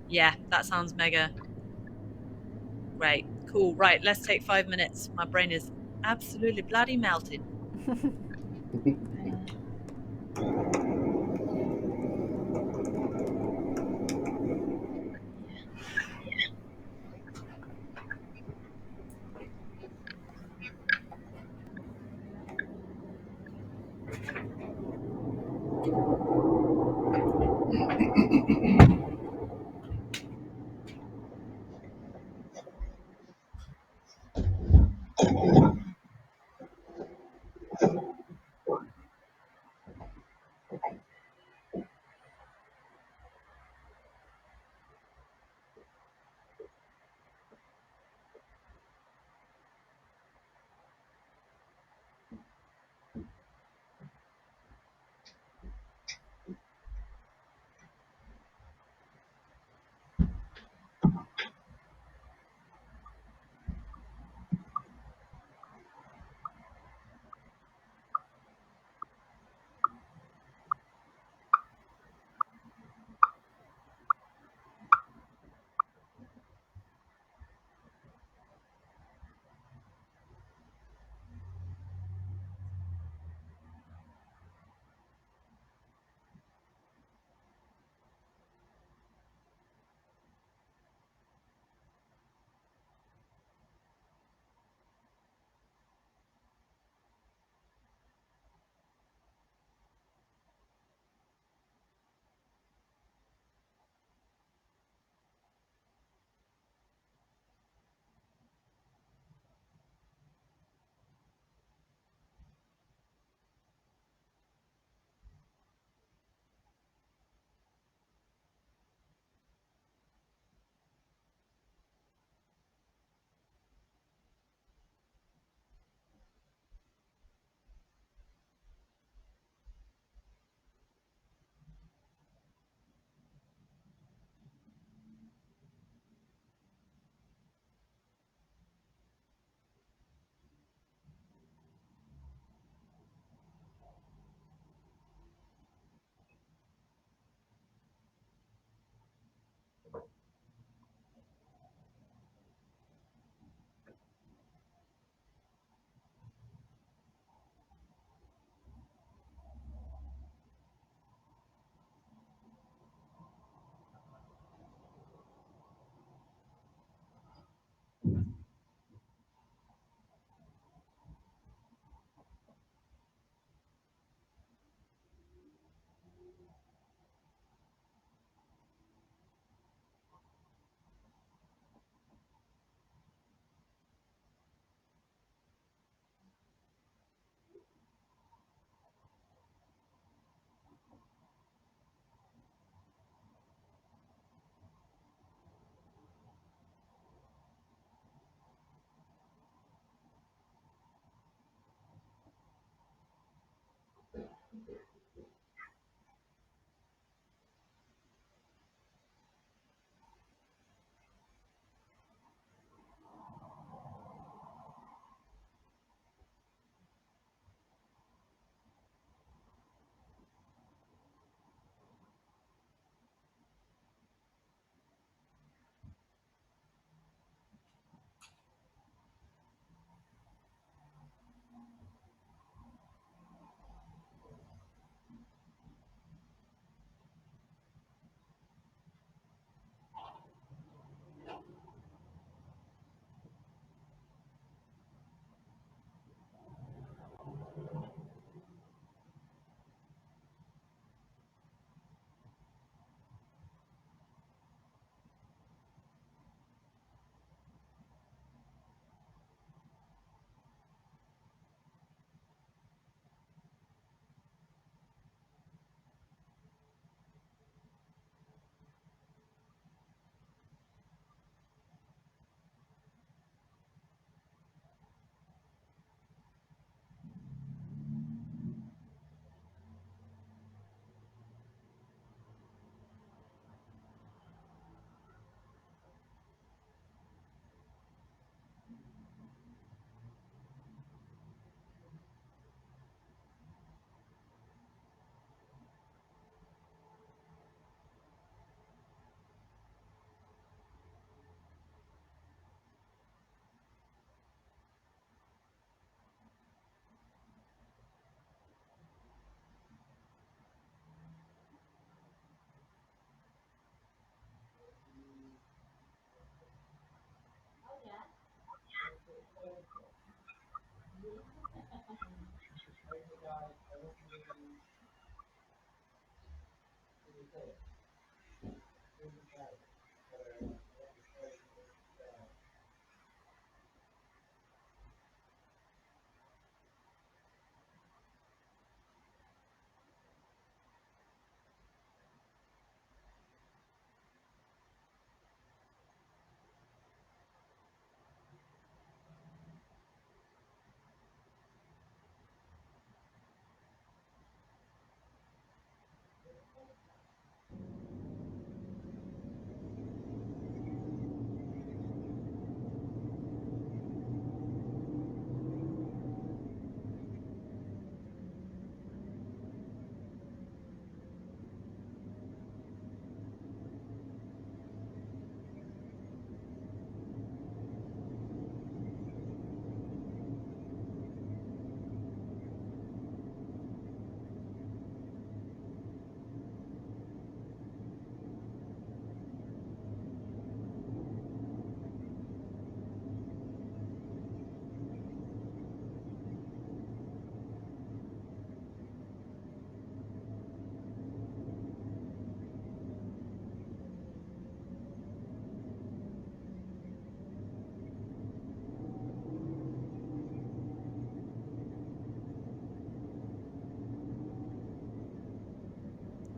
Yeah, that sounds mega. Great, cool. Right, let's take 5 minutes. My brain is absolutely bloody melting.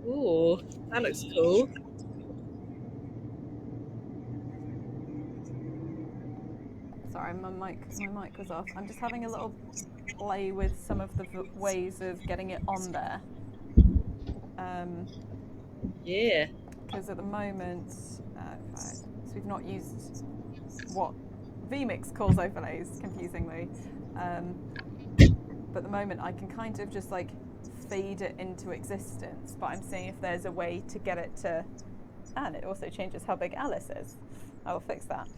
Ooh, that looks cool. Sorry, my mic was off. I'm just having a little play with some of the ways of getting it on there. Yeah. Because at the moment, so we've not used what vMix calls overlays, confusingly. But at the moment, I can kind of just like fade it into existence. But I'm seeing if there's a way to get it to, and it also changes how big Alice is. I will fix that.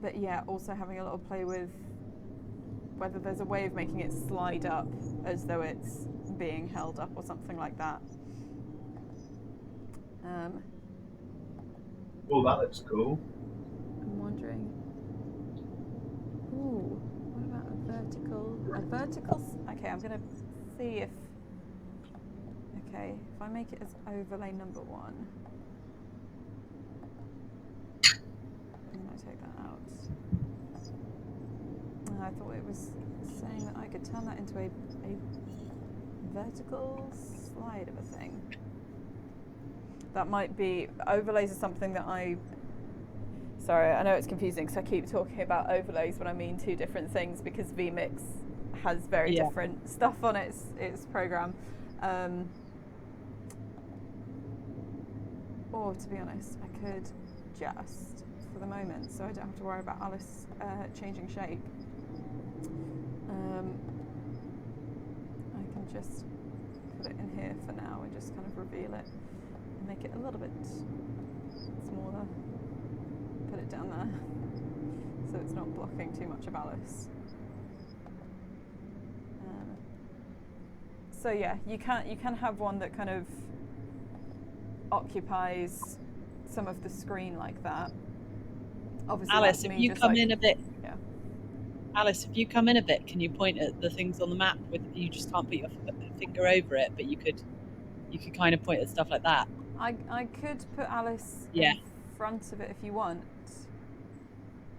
But yeah, also having a little play with whether there's a way of making it slide up as though it's being held up or something like that. Oh, that looks cool. I'm wondering. Ooh, what about a vertical? Okay, I'm gonna see if. Okay, if I make it as overlay number 1, and I take that out. I thought it was saying that I could turn that into a vertical slide of a thing. That might be, overlays are something that sorry, I know it's confusing because I keep talking about overlays when I mean 2 different things, because vMix has very different stuff on its program. Or to be honest, I could just, for the moment, so I don't have to worry about Alice changing shape, I can just put it in here for now and just kind of reveal it and make it a little bit smaller. Put it down there so it's not blocking too much of Alice. So yeah, you can have one that kind of occupies some of the screen like that. Obviously, Alice, if you come in a bit, yeah. Alice, if you come in a bit, can you point at the things on the map? You just can't put your finger over it, but you could kind of point at stuff like that. I could put Alice in front of it if you want.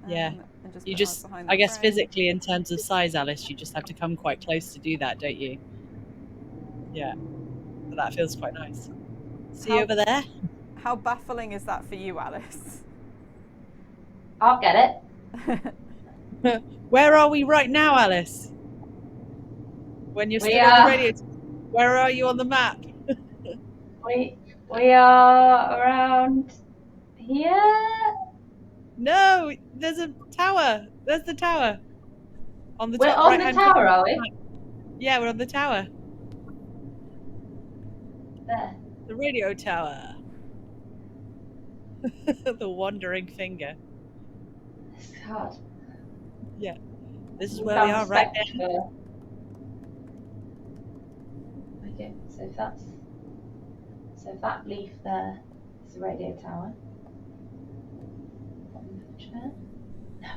And just behind that I guess frame. physically, in terms of size, Alice, you just have to come quite close to do that, don't you? Yeah, but that feels quite nice. See over there? How baffling is that for you, Alice? I'll get it. Where are we right now, Alice? When you're still on the radio, where are you on the map? we are around here. No, there's a tower. There's the tower. On the We're top on right-hand the tower, corner. are we? Yeah, we're on the tower. There. The radio tower. The wandering finger. It's hard. Yeah. This is where we are right now. Okay, so if that leaf there is the radio tower. No.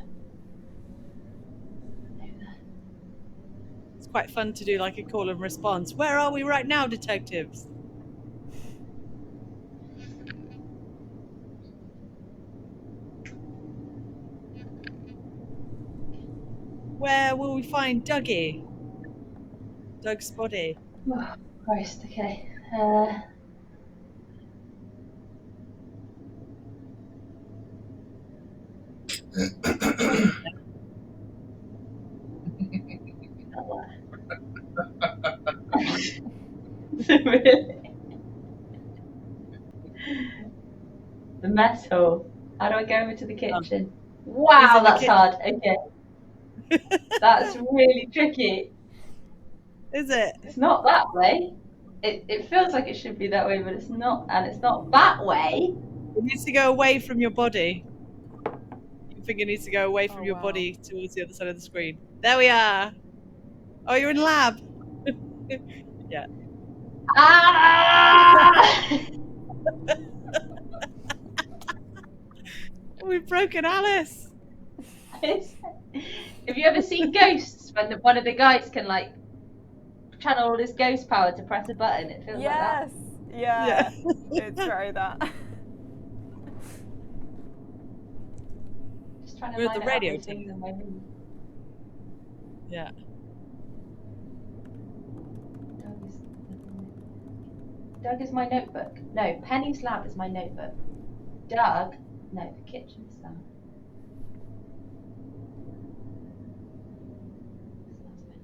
Over there. It's quite fun to do like a call and response. Where are we right now, detectives? Where will we find Dougie? Doug's body. Oh, Christ, okay. Really? The mess hall. How do I go over to the kitchen? Wow, in the that's hard. Okay. That's really tricky. Is it? It's not that way. It feels like it should be that way, but it's not, and it's not that way. It needs to go away from your body. Your finger needs to go away from your wow. body towards the other side of the screen. There we are. Oh, you're in lab. Yeah. Ah! We've broken Alice. Have you ever seen Ghosts when one of the guys can like channel all his ghost power to press a button? It feels like that. Yes. Yeah. It's very that. Just trying to We're at line the it up radio with things in my room. Yeah. Doug is my notebook. No, Penny's lab is my notebook. Doug, no, the kitchen's lab.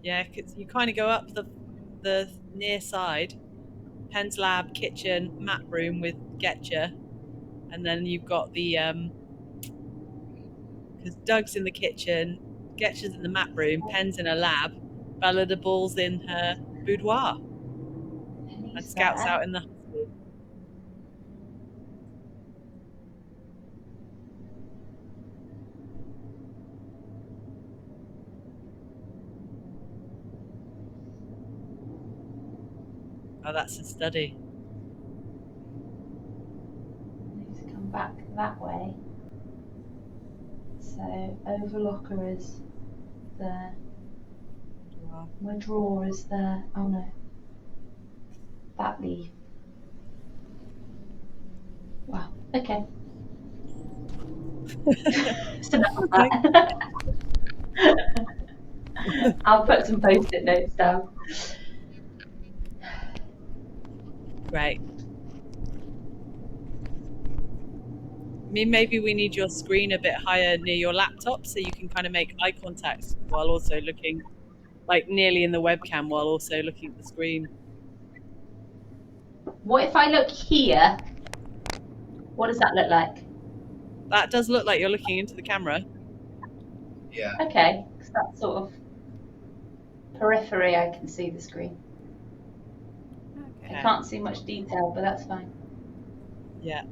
Yeah, 'cause you kind of go up the near side. Penn's lab, kitchen, map room with Getcha, and then you've got the because Doug's in the kitchen, Getcha's in the map room, Penn's in a lab, Bella the Ball's in her boudoir, and Penny's Scout's there. out in the. Oh, that's a study. I need to come back that way. So overlocker is there. Wow. My drawer is there. Oh no. That leaf. Wow. Okay. Just enough of that. I'll put some post-it notes down. Great. I mean, maybe we need your screen a bit higher near your laptop so you can kind of make eye contact while also looking, like nearly in the webcam while also looking at the screen. What if I look here? What does that look like? That does look like you're looking into the camera. Yeah. Okay, because that's sort of periphery. I can see the screen. Okay. I can't see much detail, but that's fine. Yeah.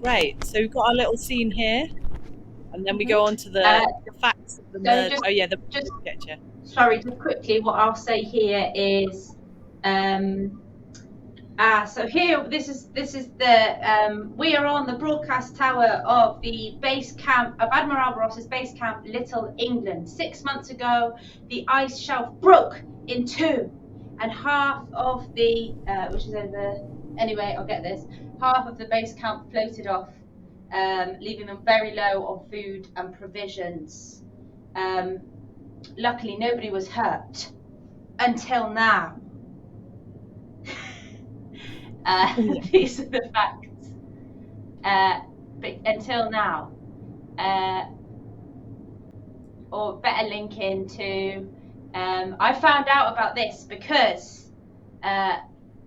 Great. So we've got our little scene here, and then we go on to the facts of the murder. just- Oh yeah, the just- Getcha. Sorry, just quickly, what I'll say here is, so here, this is the, we are on the broadcast tower of the base camp of Admiral Ross's base camp, Little England. 6 months ago, the ice shelf broke in two, and half of the, which is over, anyway, I'll get this, half of the base camp floated off, leaving them very low on food and provisions. Luckily, nobody was hurt until now. These are the facts. But until now, or better link into. I found out about this because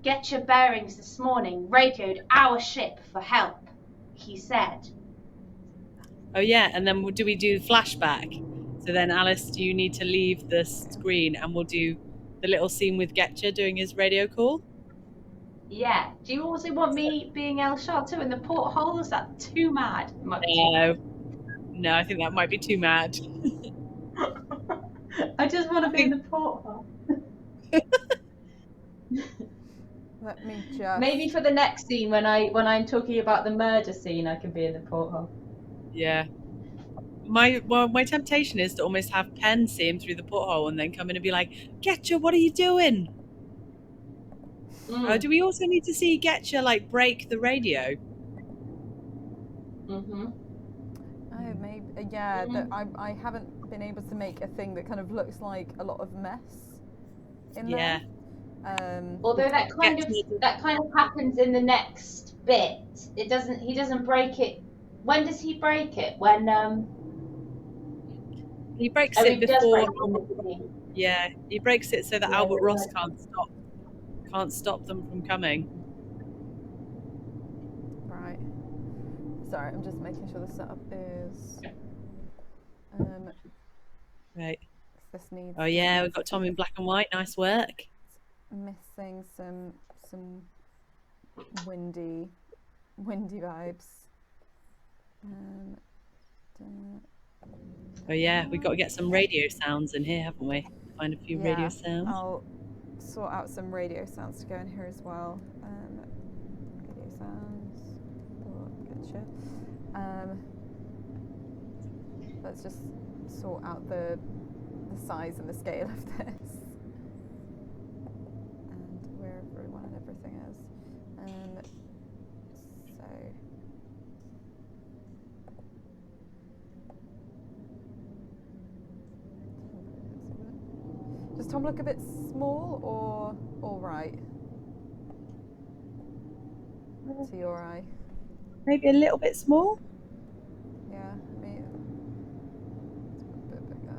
Get Your Bearings this morning radioed our ship for help. He said. Oh yeah, and then do we do flashback? So then, Alice, do you need to leave the screen, and we'll do the little scene with Getcha doing his radio call? Yeah. Do you also want me being El Shato in the porthole? Is that too mad? No, I think that might be too mad. I just want to be in the porthole. Let me just. Maybe for the next scene when I'm talking about the murder scene, I can be in the porthole. Yeah. my temptation is to almost have Penn see him through the porthole and then come in and be like, Getcha, what are you doing? Mm. Do we also need to see Getcha like break the radio? Mm-hmm. Oh, maybe. Yeah, Mhm. I haven't been able to make a thing that kind of looks like a lot of mess in Yeah. there. Although that kind Getcha of happens in the next bit. It doesn't. He doesn't break it. When does he break it? When he breaks oh, it he does break before. it in the beginning. Yeah, he breaks it so that Yeah, Albert you're Ross right. can't stop them from coming. Right. Sorry, I'm just making sure the setup is. Right. This needs. Oh yeah, we've got Tom in black and white. Nice work. Missing some windy vibes. Oh yeah, we've got to get some radio sounds in here, haven't we? Find a few radio Yeah, sounds. I'll sort out some radio sounds to go in here as well. Radio sounds. Gotcha. Let's just sort out the size and the scale of this, and where everyone and everything is. So. Does Tom look a bit small or all right to your eye? Maybe a little bit small. Yeah, I mean, it's a bit bigger.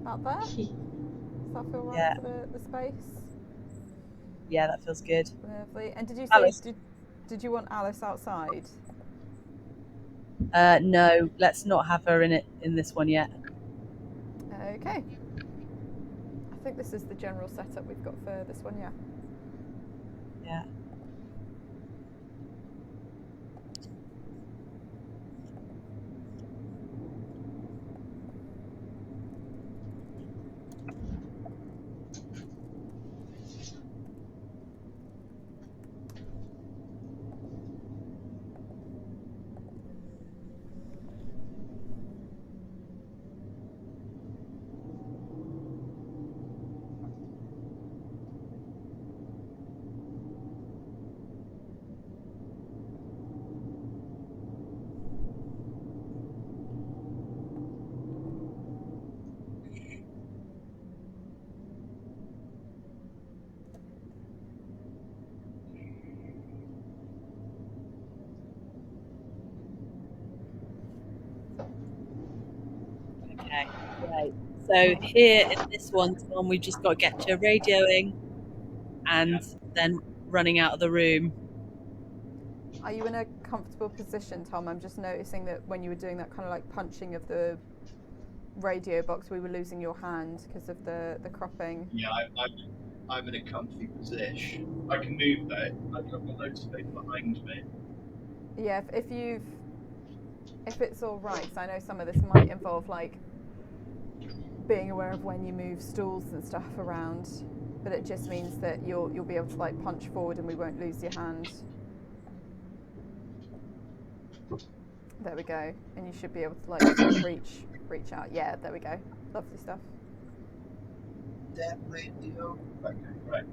About there? Does that feel right Yeah. for the space? Yeah, that feels good. Lovely. And did you say Alice. did you want Alice outside? No, let's not have her in this one yet. Okay. I think this is the general setup we've got for this one, yeah. Yeah. Okay, right. So here in this one, Tom, we've just got to get to radioing and then running out of the room. Are you in a comfortable position, Tom? I'm just noticing that when you were doing that kind of like punching of the radio box, we were losing your hand because of the cropping. Yeah, I'm in a comfy position. I can move though. I've got no space behind me. Yeah, if it's all right, because I know some of this might involve like being aware of when you move stools and stuff around, but it just means that you'll be able to like punch forward and we won't lose your hand. There we go, and you should be able to like sort of reach out. Yeah, there we go. Lovely stuff. That radio. Okay, right.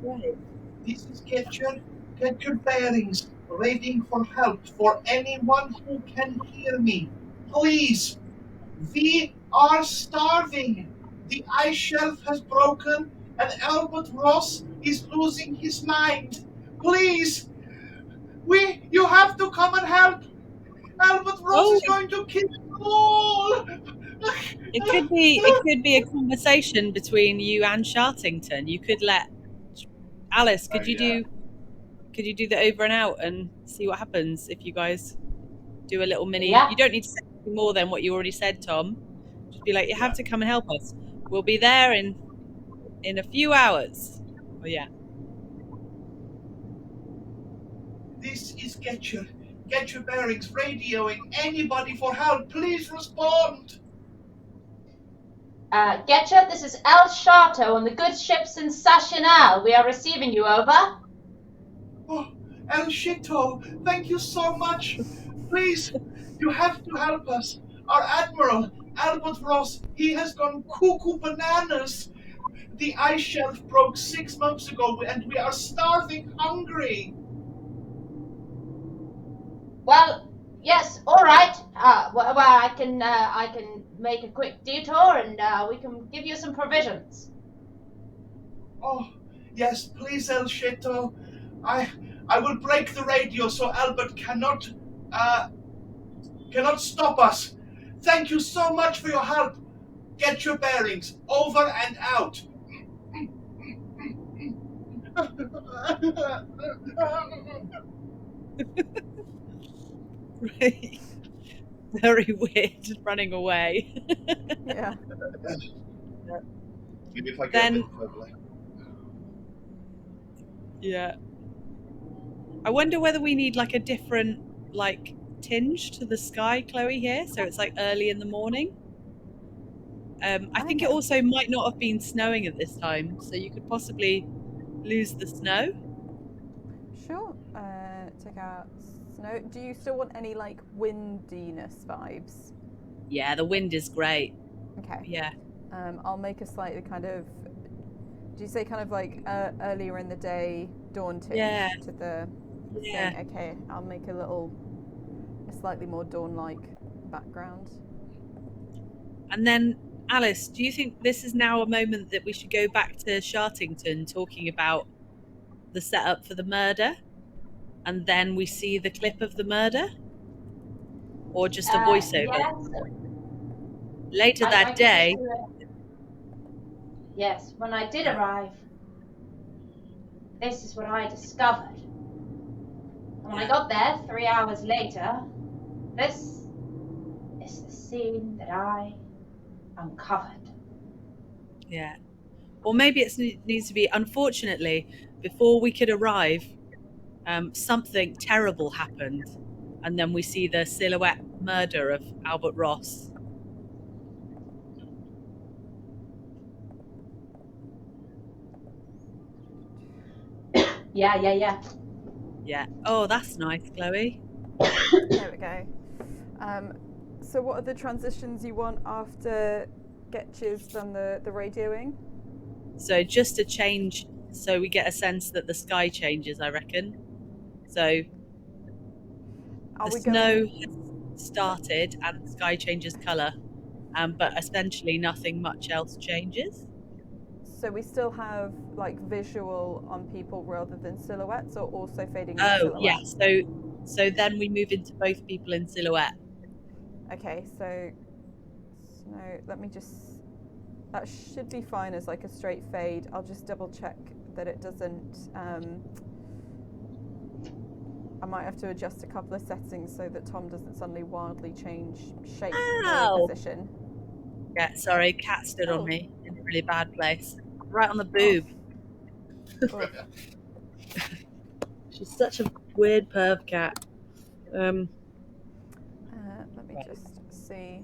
Right. This is Getcher. Get your bearings. Waiting for help for anyone who can hear me. Please. We are starving. The ice shelf has broken and Albert Ross is losing his mind. Please. You have to come and help. Albert Ross is going to kill us all. It could be a conversation between you and Shartington. You could let Alice. Could you do the over and out and see what happens if you guys do a little mini? Yeah. You don't need to say anything more than what you already said, Tom. Just be like, you have to come and help us. We'll be there in a few hours. Oh yeah. This is Getcher. Get your bearings. Radioing. Anybody for help. Please respond. Getcha, this is El Shato on the good ships in Sashinal. We are receiving you, over. Oh, El Shito, thank you so much. Please, you have to help us. Our Admiral, Albert Ross, he has gone cuckoo bananas. The ice shelf broke 6 months ago and we are starving hungry. Well, yes, all right. Well, I can make a quick detour and we can give you some provisions. Oh, yes, please, El Shito. I will break the radio so Albert cannot stop us. Thank you so much for your help. Get your bearings. Over and out. Right. Very weird, running away. Yeah. Maybe if I go Then- a bit further. Yeah. I wonder whether we need like a different like tinge to the sky, Chloe, here. So it's like early in the morning. I think it Okay. also might not have been snowing at this time, so you could possibly lose the snow. Sure. Take out snow. Do you still want any like windiness vibes? Yeah, the wind is great. Okay. Yeah. I'll make a slightly kind of. Do you say kind of like earlier in the day dawn tinge Yeah. to the Yeah. thing? Okay. I'll make a slightly more dawn-like background. And then, Alice, do you think this is now a moment that we should go back to Shartington talking about the setup for the murder? And then we see the clip of the murder? Or just a voiceover? Yes. Later I that can day, just do it. Yes, when I did arrive, this is what I discovered. And when I got there 3 hours later, this is the scene that I uncovered. yeah. Or maybe it needs to be, unfortunately, before we could arrive, something terrible happened. And then we see the silhouette murder of Albert Ross. Yeah. Yeah. Oh, that's nice, Chloe. There we go. So what are the transitions you want after Getch's done the radioing? So just to change, so we get a sense that the sky changes, I reckon. So Are the we snow going? has started and the sky changes colour, but essentially nothing much else changes. So we still have like visual on people rather than silhouettes, or also fading into Oh, silhouette? yeah. So then we move into both people in silhouette. Okay, so snow. Let me just. That should be fine as like a straight fade. I'll just double check that it doesn't. I might have to adjust a couple of settings so that Tom doesn't suddenly wildly change shape Ow! or position. Yeah, sorry, cat stood Oh. on me in a really bad place. Right on the boob. Oh. She's such a weird perv cat. Let me just see.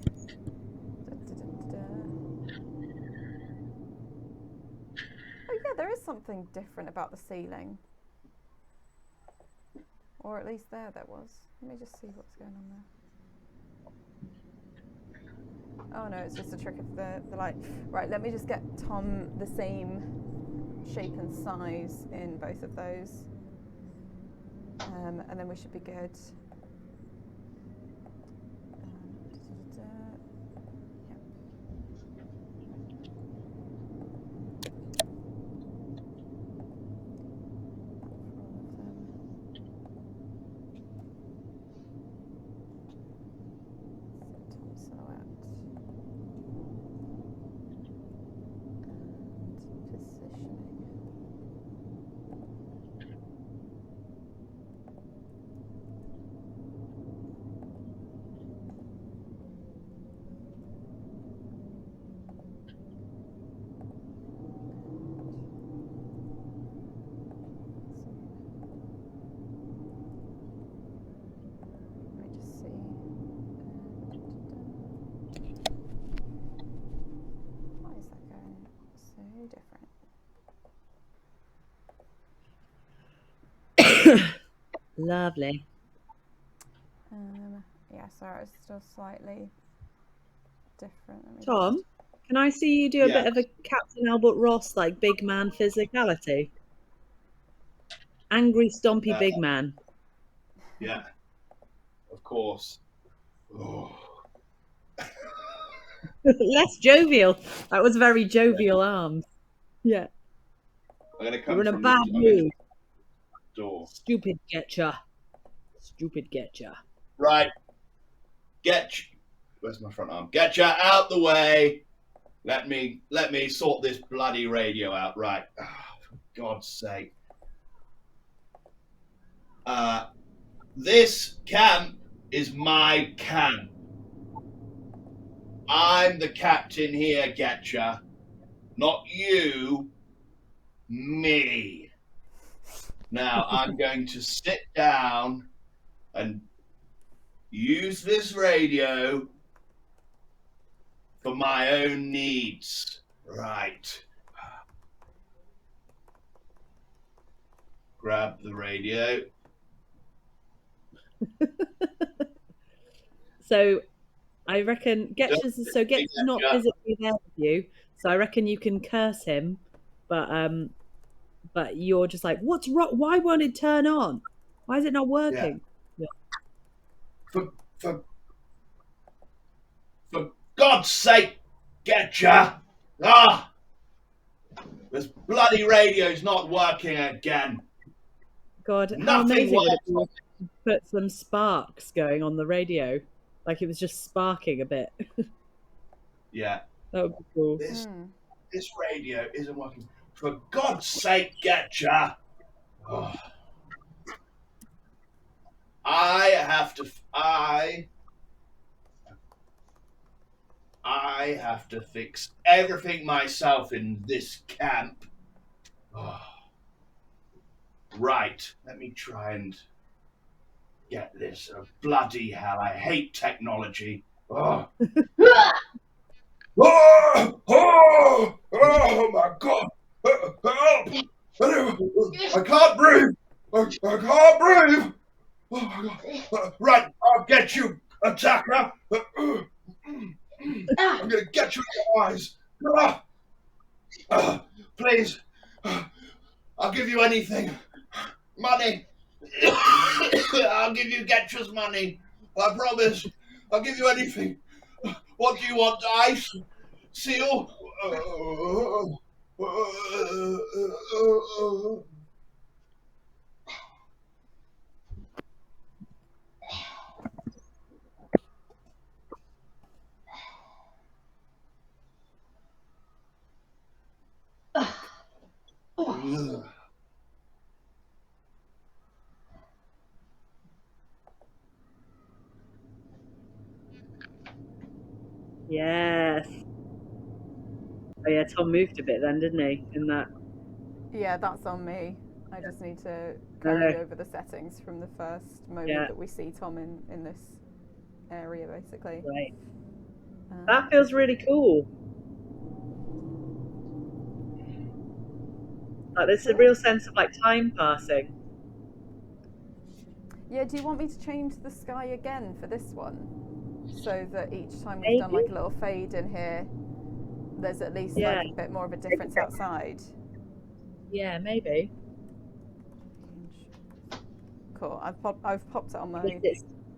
Oh yeah, there is something different about the ceiling. Or at least there was. Let me just see what's going on there. Oh no, it's just a trick of the light. Right, let me just get Tom the same shape and size in both of those. And then we should be good. Lovely. Yeah, sorry, it's still slightly different. Let me Tom, can I see you do a Yeah. bit of a Captain Albert Ross, like big man physicality? Angry, stompy big man. Yeah. Of course. Oh. Less jovial. That was very jovial arms. Yeah. I'm gonna come You're in a from bad I'm going to mood. the door. Stupid getcha. Stupid getcha. Right. Where's my front arm? Get you out the way. Let me sort this bloody radio out. Right. Oh, for God's sake. This camp is my camp. I'm the captain here, Getcha. Not you. Me. Now I'm going to sit down and use this radio for my own needs. Right. Grab the radio. So I reckon Getcha's not Getcha. physically there with you. So I reckon you can curse him, but you're just like, what's wrong? Why won't it turn on? Why is it not working? Yeah. For God's sake, Getcha. Ah! This bloody radio's not working again. God, how Nothing amazing would it be works. if you put some sparks going on the radio? Like it was just sparking a bit. Yeah. That would be cool. This radio isn't working. For God's sake, Getcha. Oh. I have to fix everything myself in this camp. Oh. Right, let me try and get this. Oh, bloody hell, I hate technology. Oh. Oh my God. Help! I can't breathe. I can't breathe. Oh my God. Right, I'll get you, attacker. I'm going to get you in the eyes. Please. I'll give you anything. Money. I'll give you Getcha's money. I promise. I'll give you anything. What do you want? Ice? Seal? Yes. Oh yeah, Tom moved a bit then, didn't he? In that. Yeah, that's on me. I just need to No, carry no. over the settings from the first moment Yeah. that we see Tom in this area, basically. Right. That feels really cool. Like there's a real sense of like time passing. Yeah, do you want me to change the sky again for this one? So that each time we've done like a little fade in here, there's at least like a bit more of a difference outside. Yeah, maybe. Cool. I've popped it on my.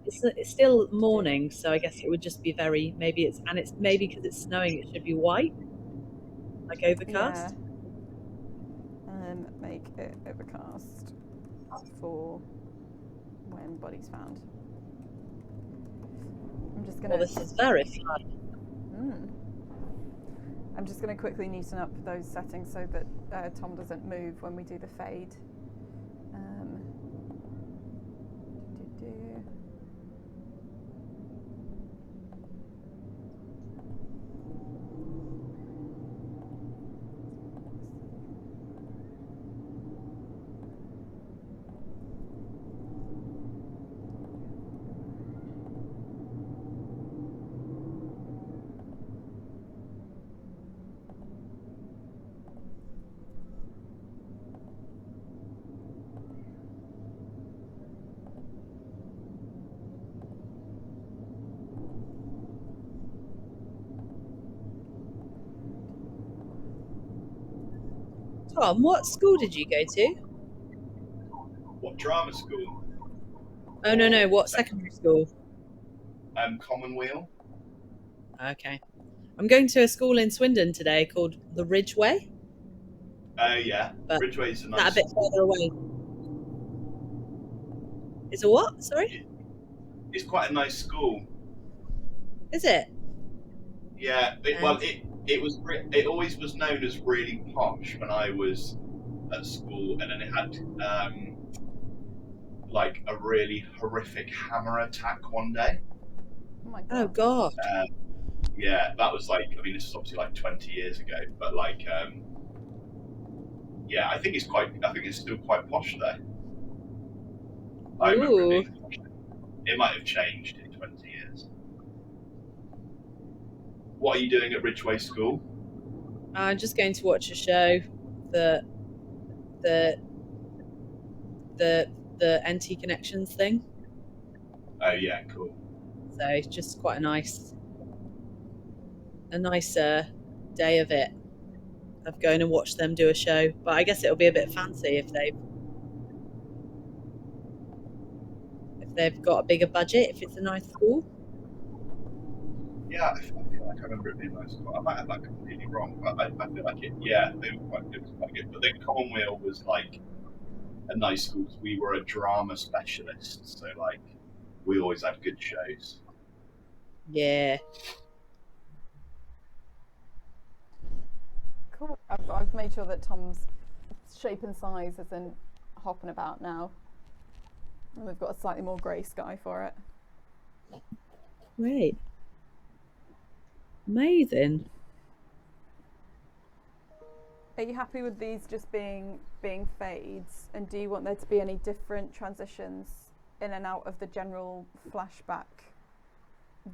It's still morning, so I guess it would just be very maybe because it's snowing. It should be white, like overcast. Yeah. Make it overcast for when body's found. I'm just gonna. Well, this is very fun. I'm just going to quickly neaten up those settings so that Tom doesn't move when we do the fade. Tom, what school did you go to? What, drama school? Oh, no. What secondary school? Commonweal. Okay. I'm going to a school in Swindon today called the Ridgeway. Oh, yeah. But Ridgeway's a is that a nice bit school. further away? Is it what? Sorry? It's quite a nice school. Is it? Yeah. It always was known as really posh when I was at school, and then it had like a really horrific hammer attack one day. Oh my Oh, god. God. Yeah, that was like, I mean, this is obviously like 20 years ago, but like, yeah, I think it's still quite posh there. I remember it being posh. It might have changed in 20 years. What are you doing at Ridgeway School? I'm just going to watch a show, the NT Connections thing. Oh yeah, cool. So it's just quite a nice day of it, of going and watch them do a show. But I guess it'll be a bit fancy if they've got a bigger budget, if it's a nice school. Yeah, I feel like I remember it being nice. I might have that completely wrong, but I feel like it was quite good. But then Commonweal was like a nice school because we were a drama specialist, so like we always had good shows. Yeah. Cool. I've made sure that Tom's shape and size isn't hopping about now. And we've got a slightly more grey sky for it. Great. Amazing. Are you happy with these just being fades? And do you want there to be any different transitions in and out of the general flashback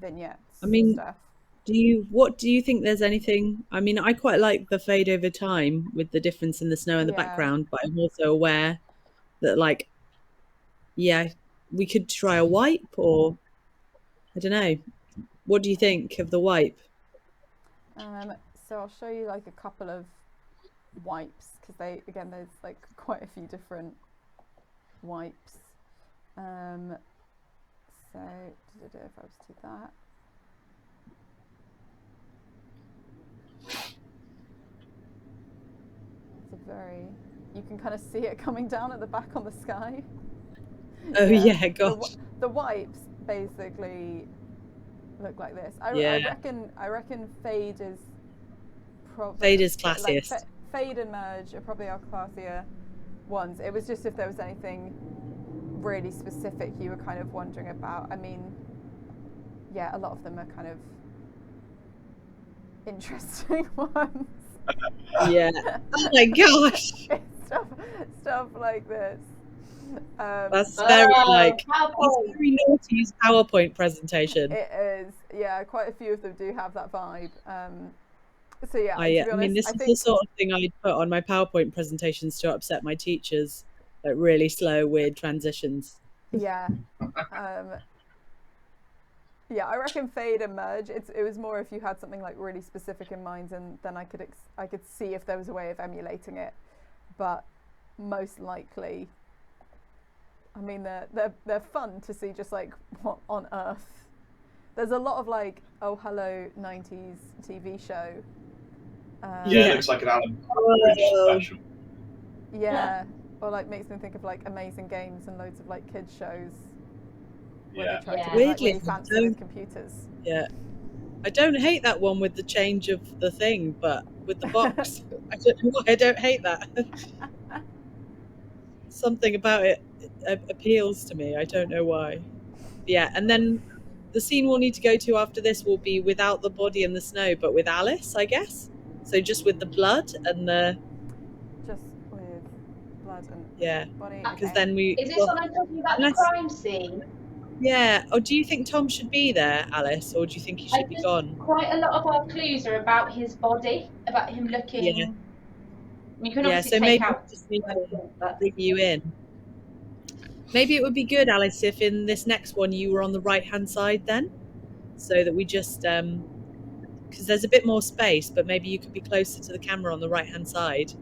vignettes? I mean, stuff? what do you think there's anything? I mean, I quite like the fade over time with the difference in the snow in the background, but I'm also aware that, like, yeah, we could try a wipe, or I don't know. What do you think of the wipe? So I'll show you like a couple of wipes, because there's like quite a few different wipes. So if I was to do that. You can kind of see it coming down at the back on the sky. Oh yeah, gosh. The wipes basically look like this. I reckon fade is probably classiest. Like, fade and merge are probably our classier ones. It was just if there was anything really specific you were kind of wondering about. I mean, yeah, a lot of them are kind of interesting ones. Yeah. Oh my gosh. stuff like this. That's very very naughty PowerPoint presentation. It is, yeah. Quite a few of them do have that vibe. So yeah. I mean, this is the sort of thing I'd put on my PowerPoint presentations to upset my teachers. Like really slow, weird transitions. Yeah. Yeah, I reckon fade and merge. It was more if you had something like really specific in mind, and then I could see if there was a way of emulating it. But most likely, I mean, they're fun to see. Just like, what on earth? There's a lot of like, oh hello 90s TV show. Yeah, it looks like an Alan Partridge special. Yeah, or like makes me think of like Amazing Games and loads of like kids shows. Yeah. They try to be like really fancy with computers. Yeah. I don't hate that one with the change of the thing, but with the box, I don't know why I don't hate that. Something about it appeals to me. I don't know why. Yeah, and then the scene we'll need to go to after this will be without the body and the snow, but with Alice, I guess. So just with the blood and the... Just with blood and body. Because then we... Is this what I'm talking about, the crime scene? Yeah. Or do you think Tom should be there, Alice, or do you think he should be gone? Quite a lot of our clues are about his body, about him looking... Yeah. You can obviously so take maybe out... just need to bring you in. Maybe it would be good, Alice, if in this next one you were on the right-hand side then, so that we just... because there's a bit more space, but maybe you could be closer to the camera on the right-hand side,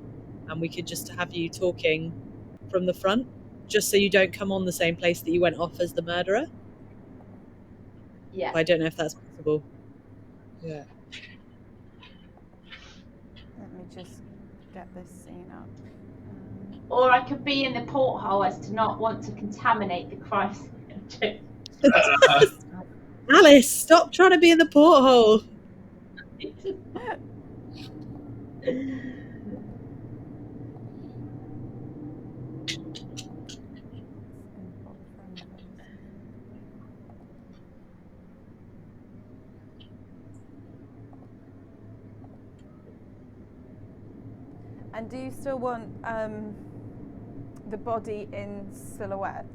and we could just have you talking from the front, just so you don't come on the same place that you went off as the murderer. Yeah. I don't know if that's possible. Yeah. Let me just get this scene up. Or I could be in the porthole as to not want to contaminate the crime scene. Alice, stop trying to be in the porthole. And do you still want the body in silhouette,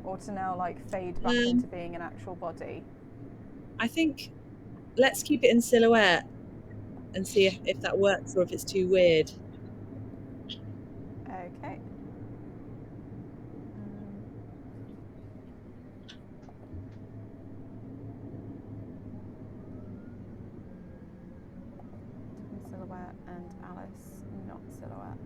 or to now like fade back into being an actual body? I think let's keep it in silhouette and see if that works or if it's too weird. Okay. Silhouette and Alice not silhouette.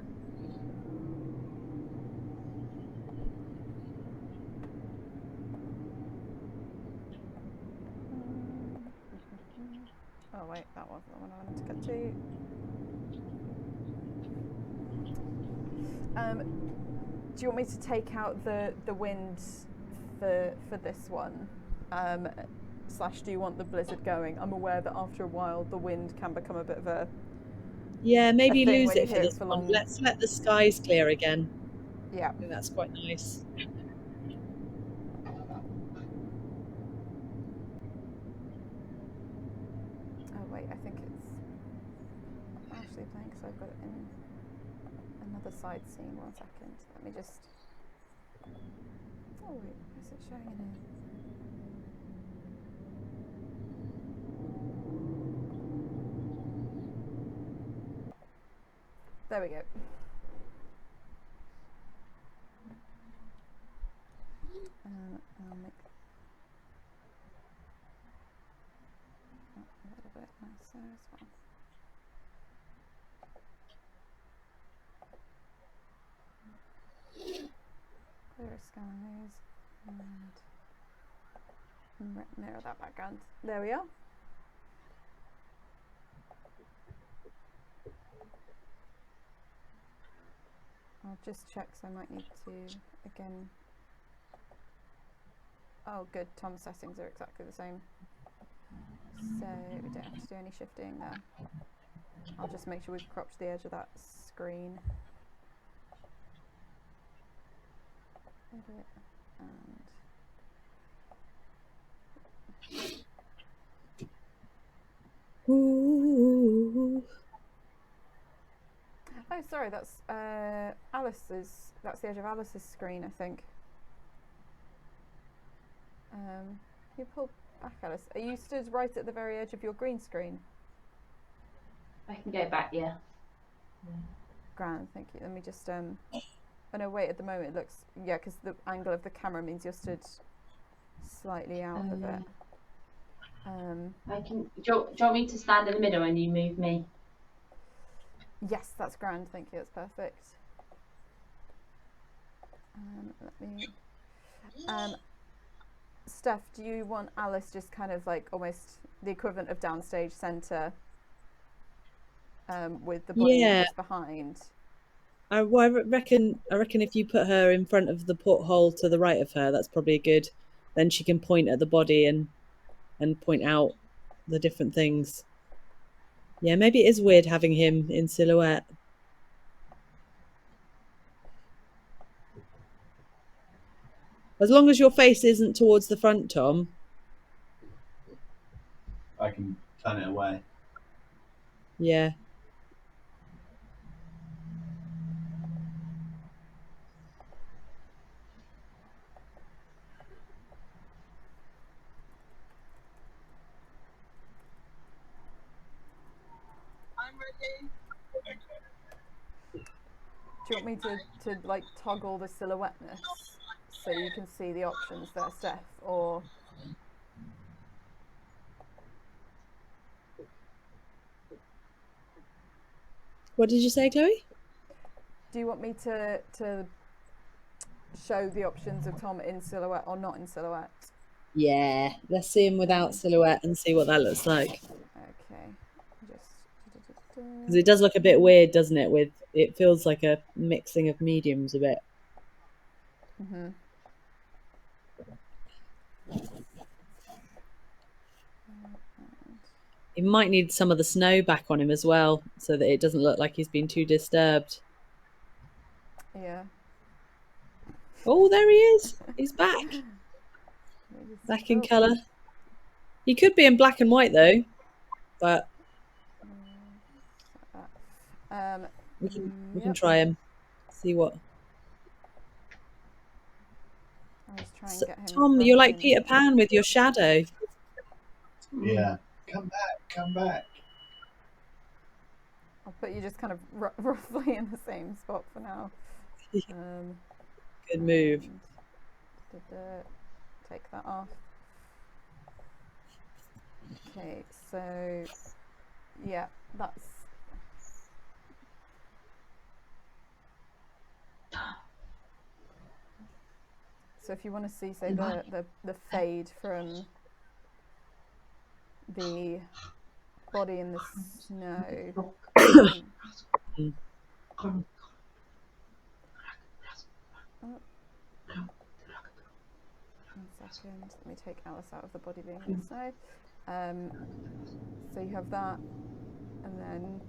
Oh wait, that wasn't the one I wanted to get to. Do you want me to take out the wind for this one? Slash, do you want the blizzard going? I'm aware that after a while the wind can become a bit of a maybe thing lose when you it for hear this it for one. long. Let's let the skies clear again. Yeah. I think that's quite nice. Oh wait, I think it's actually playing because I've got it in another side scene. 1 second. Let me just. Oh wait, is it showing in here? There we go. I'll make that a little bit nicer as well. Clear skies and mirror that background. There we are. I'll just check, so I might need to again. Oh good, Tom's settings are exactly the same, so we don't have to do any shifting there. I'll just make sure we've cropped the edge of that screen. Edit and Ooh. oh sorry, that's Alice's, that's the edge of Alice's screen, I think. Can you pull back, Alice? Are you stood right at the very edge of your green screen? I can go back, yeah. Grand, thank you. Let me just oh no, wait, at the moment it looks, yeah, because the angle of the camera means you're stood slightly out of it. I can. Do you want me to stand in the middle and you move me? Yes, that's grand, thank you, that's perfect. Let me Steph, do you want Alice just kind of like almost the equivalent of downstage centre, with the body just behind? I reckon if you put her in front of the porthole to the right of her, that's probably good. Then she can point at the body and point out the different things. Yeah, maybe it is weird having him in silhouette. As long as your face isn't towards the front, Tom. I can turn it away. Yeah. I'm ready. Do you want me to like toggle the silhouetteness so you can see the options there, Steph, or? What did you say, Chloe? Do you want me to show the options of Tom in silhouette or not in silhouette? Yeah, let's see him without silhouette and see what that looks like. Okay. Just. Because it does look a bit weird, doesn't it? With it feels like a mixing of mediums a bit. Mm-hmm. He might need some of the snow back on him as well, so that it doesn't look like he's been too disturbed. Yeah. Oh, there he is. He's back. Back in colour. He could be in black and white though, but we can try him. See what. I'll just try and get him. Tom, you're like Peter Pan with your shadow. Yeah. Come back. I'll put you just kind of roughly in the same spot for now. Good move. Take that off. Okay, so yeah, that's. So if you want to see, say, the fade from the body in the snow. One second, let me take Alice out of the body being in the snow. So you have that, and then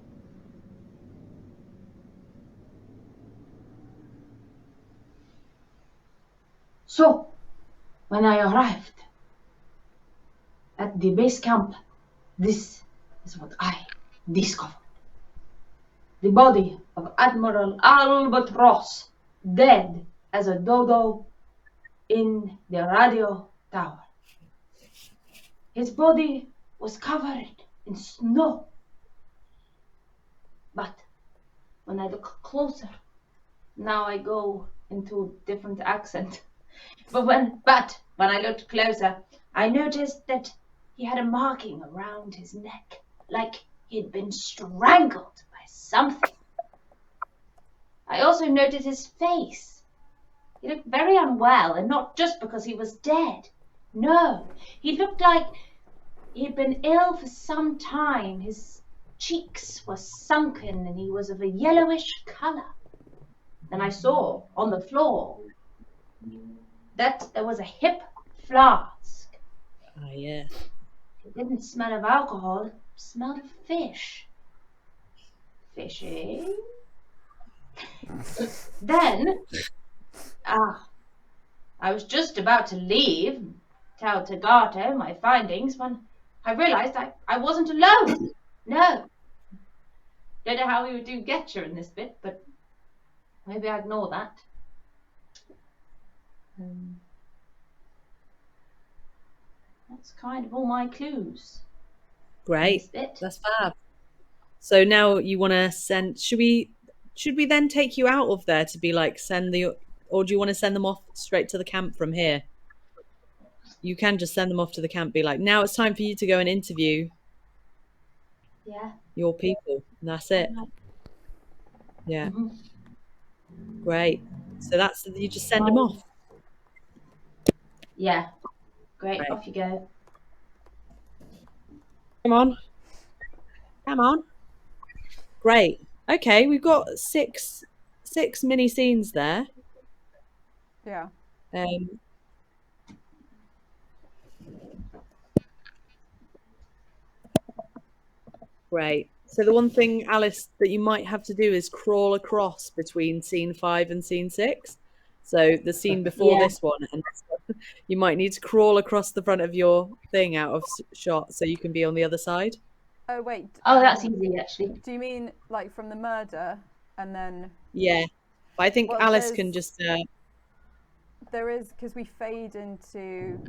So, when I arrived at the base camp, this is what I discovered. The body of Admiral Albert Ross, dead as a dodo in the radio tower. His body was covered in snow. But when I look closer, now I go into a different accent. But when I looked closer, I noticed that he had a marking around his neck, like he'd been strangled by something. I also noted his face. He looked very unwell, and not just because he was dead. No, he looked like he'd been ill for some time. His cheeks were sunken, and he was of a yellowish color. Then I saw on the floor that there was a hip flask. Ah, yeah. It didn't smell of alcohol, it smelled of fish. Fishy. Then, I was just about to leave, tell Tagato my findings, when I realized I wasn't alone. No. Don't know how we would do Getcha in this bit, but maybe I ignore that. That's kind of all my clues. Great. That's fab. So now you want to send? Should we then take you out of there to be like or do you want to send them off straight to the camp from here? You can just send them off to the camp. Be like, now it's time for you to go and interview. Yeah. Your people. And that's it. Yeah. Mm-hmm. Great. So you just send them off. Yeah. Great. Right. Off you go. Come on. Great. Okay, we've got six mini scenes there. Yeah. Great. So the one thing, Alice, that you might have to do is crawl across between scene 5 and scene 6. So the scene before this one, and you might need to crawl across the front of your thing out of shot so you can be on the other side. Oh, wait. Oh, that's easy, actually. Do you mean like from the murder and then... Yeah. But I think Alice can just... There is, because we fade into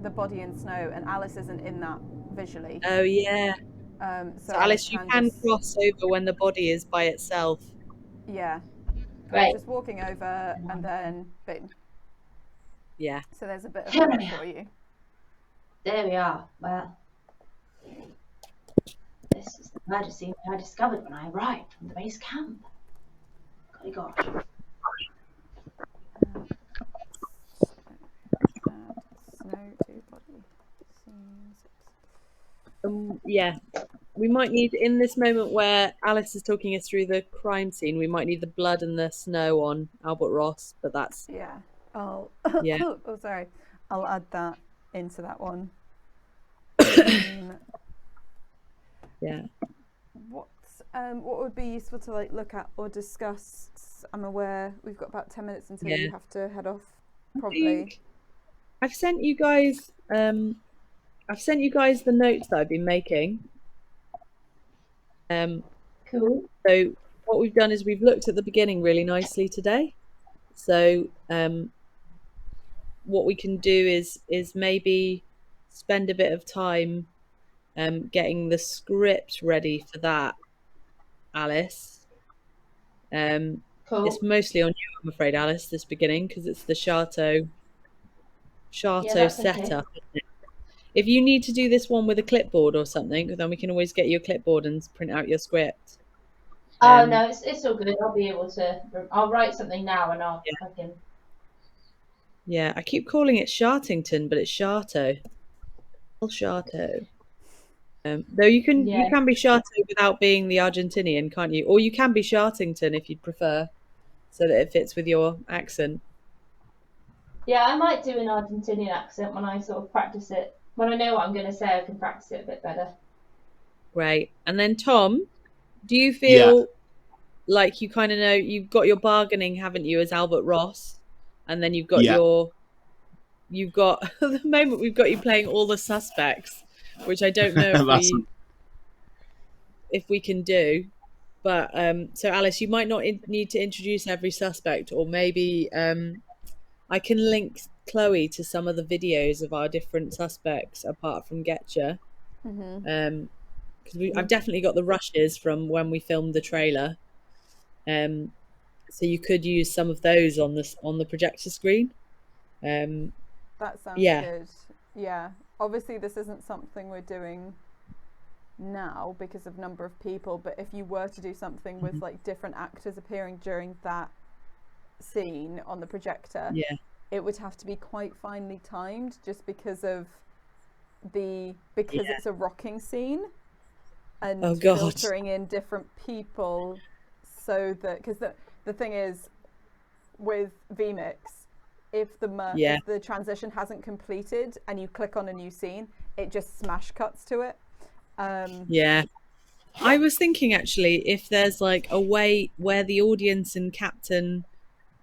the body in snow and Alice isn't in that visually. Oh, yeah. So Alice, you can cross over when the body is by itself. Yeah. Right. Just walking over and then boom. Yeah. So there's a bit of room for you. There we are. Well, this is the murder scene I discovered when I arrived from the base camp. Gotta gosh. Add snow to body. Scene 6. Yeah, we might need, in this moment where Alice is talking us through the crime scene, we might need the blood and the snow on Albert Ross, but that's Yeah. I'll. Yeah. Oh, sorry. I'll add that into that one. Yeah. What would be useful to like look at or discuss? 'Cause I'm aware we've got about 10 minutes until Yeah. you have to head off. I Probably. think I've sent you guys the notes that I've been making. Cool. So what we've done is we've looked at the beginning really nicely today. So what we can do is maybe spend a bit of time getting the script ready for that, Alice. Cool. It's mostly on you, I'm afraid, Alice, this beginning, because it's the Chateau Yeah, that's setup. okay. Isn't it? If you need to do this one with a clipboard or something, then we can always get you a clipboard and print out your script. Oh no, it's all good. I'll be able to. I'll write something now, and I can. Yeah, I keep calling it Shartington, but it's Chateau. Chateau. Though you can be Chateau without being the Argentinian, can't you? Or you can be Shartington if you'd prefer, so that it fits with your accent. Yeah, I might do an Argentinian accent when I sort of practice it. When I know what I'm going to say, I can practice it a bit better. Great. And then Tom, do you feel like you kind of know you've got your bargaining, haven't you, as Albert Ross, and then you've got at the moment we've got you playing all the suspects, which I don't know if we can do. But so Alice, you might not need to introduce every suspect, or maybe I can link Chloe to some of the videos of our different suspects apart from Getcha. Because I've definitely got the rushes from when we filmed the trailer. So you could use some of those on the projector screen. That sounds good. Yeah. Obviously, this isn't something we're doing now because of number of people, but if you were to do something with like different actors appearing during that scene on the projector, it would have to be quite finely timed, just because it's a rocking scene and filtering in different people, so that because the thing is with vMix, if the transition hasn't completed and you click on a new scene, it just smash cuts to it. I was thinking actually if there's like a way where the audience and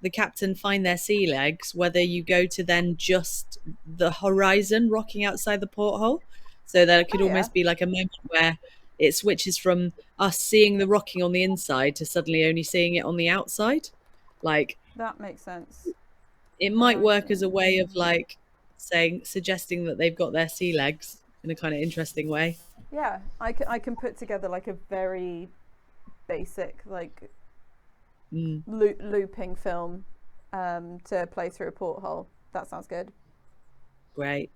the captain find their sea legs, whether you go to then just the horizon rocking outside the porthole, so there could almost be like a moment where it switches from us seeing the rocking on the inside to suddenly only seeing it on the outside. Like that makes sense. It might work as a way of like suggesting that they've got their sea legs in a kind of interesting way. Yeah, I can put together like a very basic like looping film to play through a porthole. That sounds good. Great.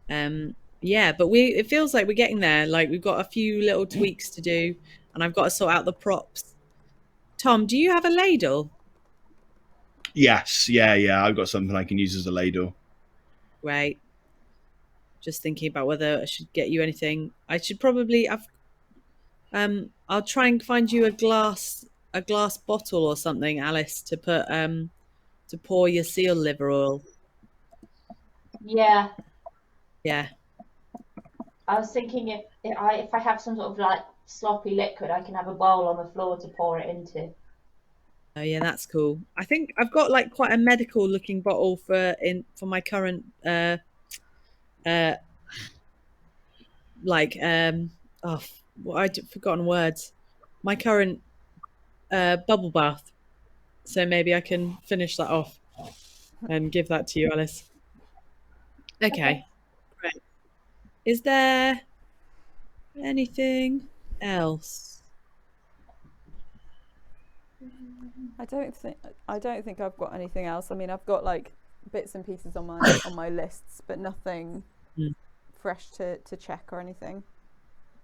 But it feels like we're getting there. Like we've got a few little tweaks to do, and I've got to sort out the props. Tom, do you have a ladle? Yes, yeah. I've got something I can use as a ladle. Great. Just thinking about whether I should get you anything. I should probably. I'll try and find you a glass bottle or something, Alice, to put to pour your seal liver oil. Yeah. Yeah. I was thinking if I have some sort of like sloppy liquid, I can have a bowl on the floor to pour it into. Oh yeah, that's cool. I think I've got like quite a medical looking bottle for my current I'd forgotten words. My current bubble bath. So maybe I can finish that off and give that to you, Alice. Okay. Great. Is there anything else? I don't think I've got anything else. I mean, I've got like bits and pieces on my lists, but nothing fresh to check or anything.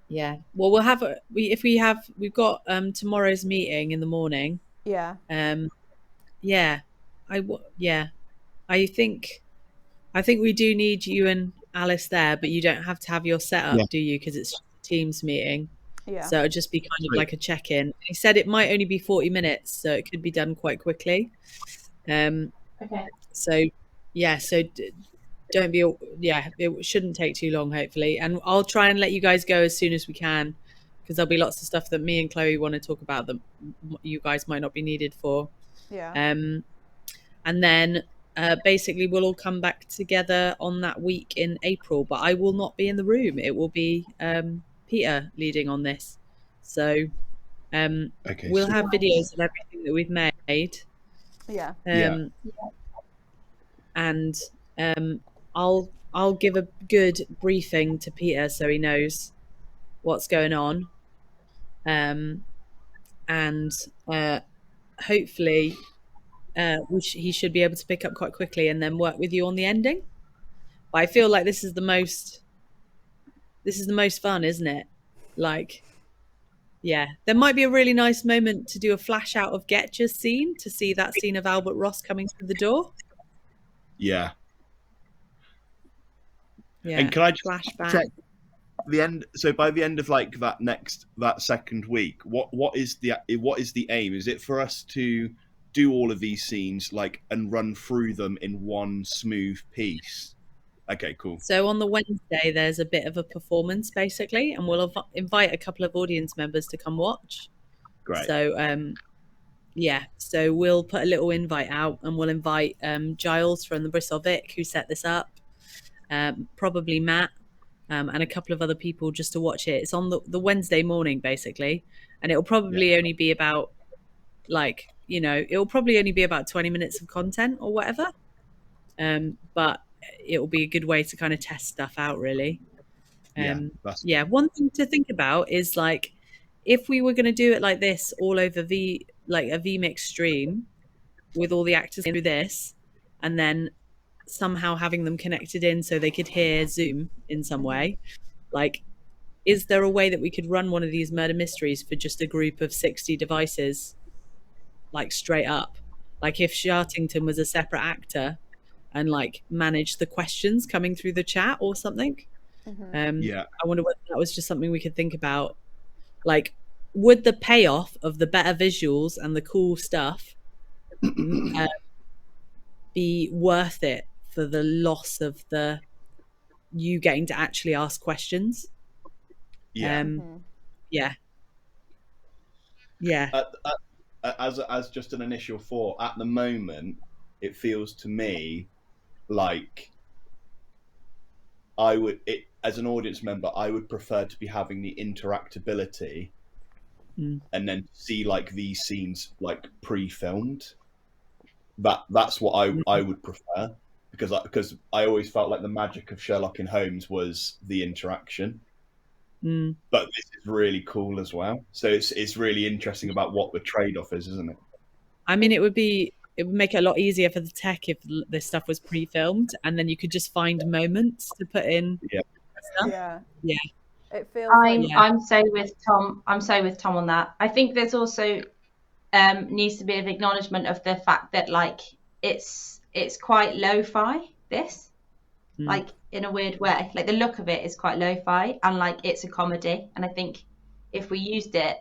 Yeah. Well, we'll have we've got tomorrow's meeting in the morning. Yeah. Yeah, I think we do need you and Alice there, but you don't have to have your setup, Yeah. do you? Because it's just a Teams meeting. Yeah. So it'll just be kind of Sweet. like a check-in. He said it might only be 40 minutes, so it could be done quite quickly. Okay. So yeah, so don't be, it shouldn't take too long, hopefully. And I'll try and let you guys go as soon as we can, because there'll be lots of stuff that me and Chloe want to talk about that you guys might not be needed for. Yeah. And then basically we'll all come back together on that week in April, but I will not be in the room. It will be Peter leading on this. So Okay. we'll So, have videos of everything that we've made. Yeah. Yeah. And I'll give a good briefing to Peter so he knows what's going on. And hopefully he should be able to pick up quite quickly and then work with you on the ending. But I feel like this is the most fun, isn't it? Like, yeah, there might be a really nice moment to do a flash out of Getcha's scene, to see that scene of Albert Ross coming through the door. Yeah. Yeah. And can I just flashback? check the end? So by the end of like that second week, what is the aim? Is it for us to do all of these scenes like and run through them in one smooth piece? Okay, cool. So on the Wednesday, there's a bit of a performance basically, and we'll invite a couple of audience members to come watch. Great. So so we'll put a little invite out, and we'll invite Giles from the Bristol Vic, who set this up, probably Matt, and a couple of other people just to watch it. It's on the Wednesday morning basically, and it'll probably only be about it'll probably only be about 20 minutes of content or whatever. But it will be a good way to kind of test stuff out, really. One thing to think about is like, if we were going to do it like this all over a vMix stream with all the actors through this, and then somehow having them connected in so they could hear Zoom in some way, like, is there a way that we could run one of these murder mysteries for just a group of 60 devices, like straight up? Like if Shartington was a separate actor and like manage the questions coming through the chat or something. I wonder whether that was just something we could think about. Like, would the payoff of the better visuals and the cool stuff be worth it for the loss of you getting to actually ask questions? As just an initial thought, at the moment, it feels to me like as an audience member, I would prefer to be having the interactability and then see like these scenes like pre-filmed. That's what I would prefer, because I always felt like the magic of Sherlock and Holmes was the interaction. But this is really cool as well. So it's really interesting about what the trade-off is, isn't it? I mean, it would make it a lot easier for the tech if this stuff was pre-filmed, and then you could just find moments to put in stuff. Yeah. It feels I'm so with Tom. I'm so with Tom on that. I think there's also needs to be an acknowledgement of the fact that like it's quite lo-fi, this. Like in a weird way. Like the look of it is quite lo-fi, and like it's a comedy. And I think if we used it,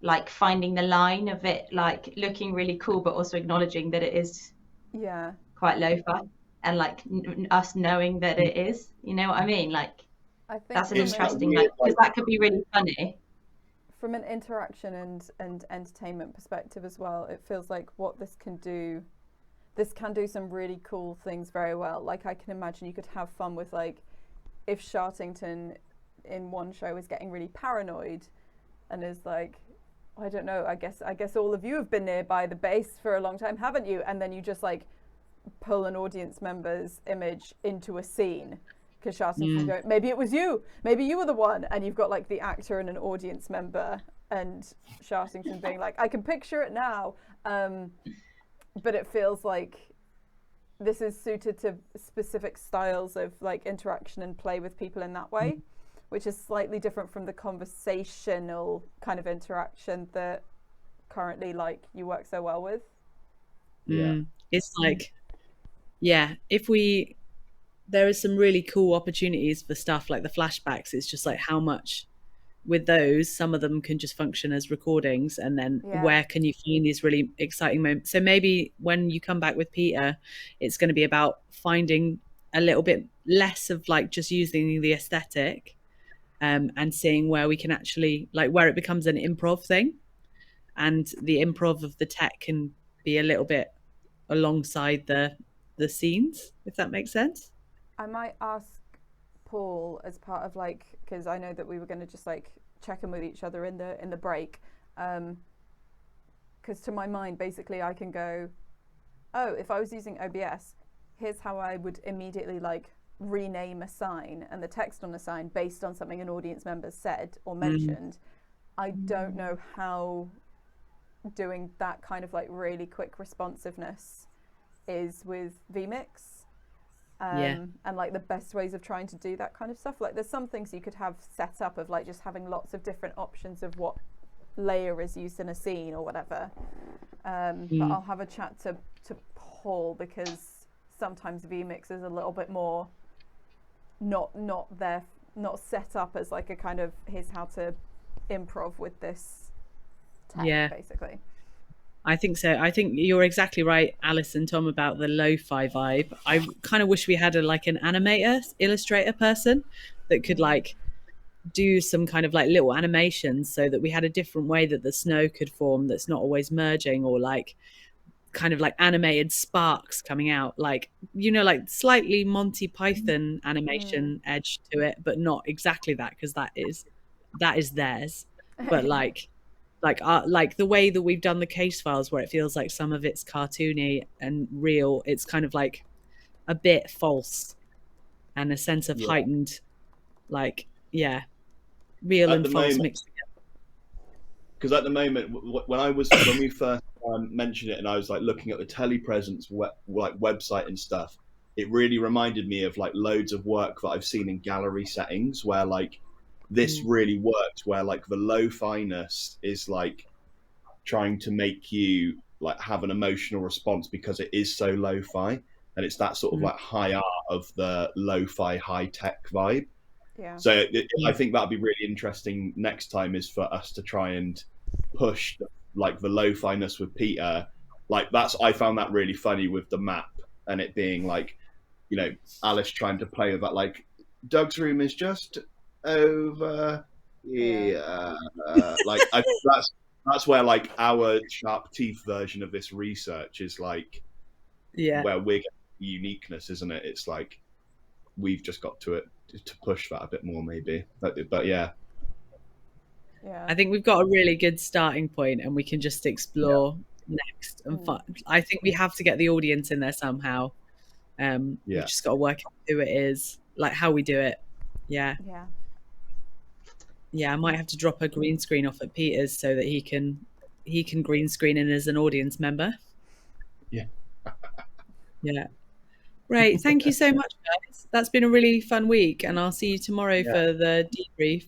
like finding the line of it like looking really cool but also acknowledging that it is quite lo-fi, and like us knowing that it is, you know what I mean? Like I think that's an interesting, like, because that could be really funny from an interaction and entertainment perspective as well. It feels like what this can do some really cool things very well. Like I can imagine you could have fun with, like, if Shartington in one show is getting really paranoid and is like, I don't know, I guess all of you have been nearby the base for a long time, haven't you? And then you just like pull an audience member's image into a scene because Shartington going, maybe it was you, maybe you were the one, and you've got like the actor and an audience member, and Shartington being like, I can picture it now. But it feels like this is suited to specific styles of like interaction and play with people in that way, which is slightly different from the conversational kind of interaction that currently like you work so well with. It's like, yeah, there is some really cool opportunities for stuff like the flashbacks. It's just like how much with those, some of them can just function as recordings, and then where can you find these really exciting moments? So maybe when you come back with Peter, it's going to be about finding a little bit less of like just using the aesthetic, and seeing where we can actually, like, where it becomes an improv thing, and the improv of the tech can be a little bit alongside the scenes, if that makes sense. I might ask Paul as part of like, because I know that we were going to just like check in with each other in the break, because to my mind basically I can go, oh, if I was using OBS, here's how I would immediately like rename a sign and the text on the sign based on something an audience member said or mentioned. I don't know how doing that kind of like really quick responsiveness is with vMix. And like the best ways of trying to do that kind of stuff. Like there's some things you could have set up of like just having lots of different options of what layer is used in a scene or whatever. But I'll have a chat to Paul, because sometimes vMix is a little bit more not set up as like a kind of here's how to improv with this tech, basically. I think so. I think you're exactly right, Alice and Tom, about the lo-fi vibe. I kind of wish we had an animator, illustrator person that could like do some kind of like little animations, so that we had a different way that the snow could form that's not always merging, or like kind of like animated sparks coming out, like, you know, like slightly Monty Python animation edge to it, but not exactly that, because that is theirs. But like the way that we've done the case files, where it feels like some of it's cartoony and real, it's kind of like a bit false, and a sense of heightened, like, real and false mixed together. Because at the moment, when we first mentioned it, and I was like looking at the Telepresence website and stuff, it really reminded me of like loads of work that I've seen in gallery settings, where like this really worked, where like the lo-fi-ness is like trying to make you like have an emotional response because it is so lo-fi, and it's that sort of like high art of the lo-fi high tech vibe. So I think that'd be really interesting next time, is for us to try and push like the lo-fi-ness with Peter. Like I found that really funny with the map, and it being like, you know, Alice trying to play with that, like, Doug's room is just over here. Like I think that's where like our sharp teeth version of this research is like, where we're getting uniqueness, isn't it? It's like we've just got to push that a bit more, maybe. But yeah. I think we've got a really good starting point, and we can just explore next and I think we have to get the audience in there somehow. We've just got to work out who it is, like how we do it. I might have to drop a green screen off at Peter's so that he can green screen in as an audience member. Great. Thank you so much, guys. That's been a really fun week, and I'll see you tomorrow for the debrief.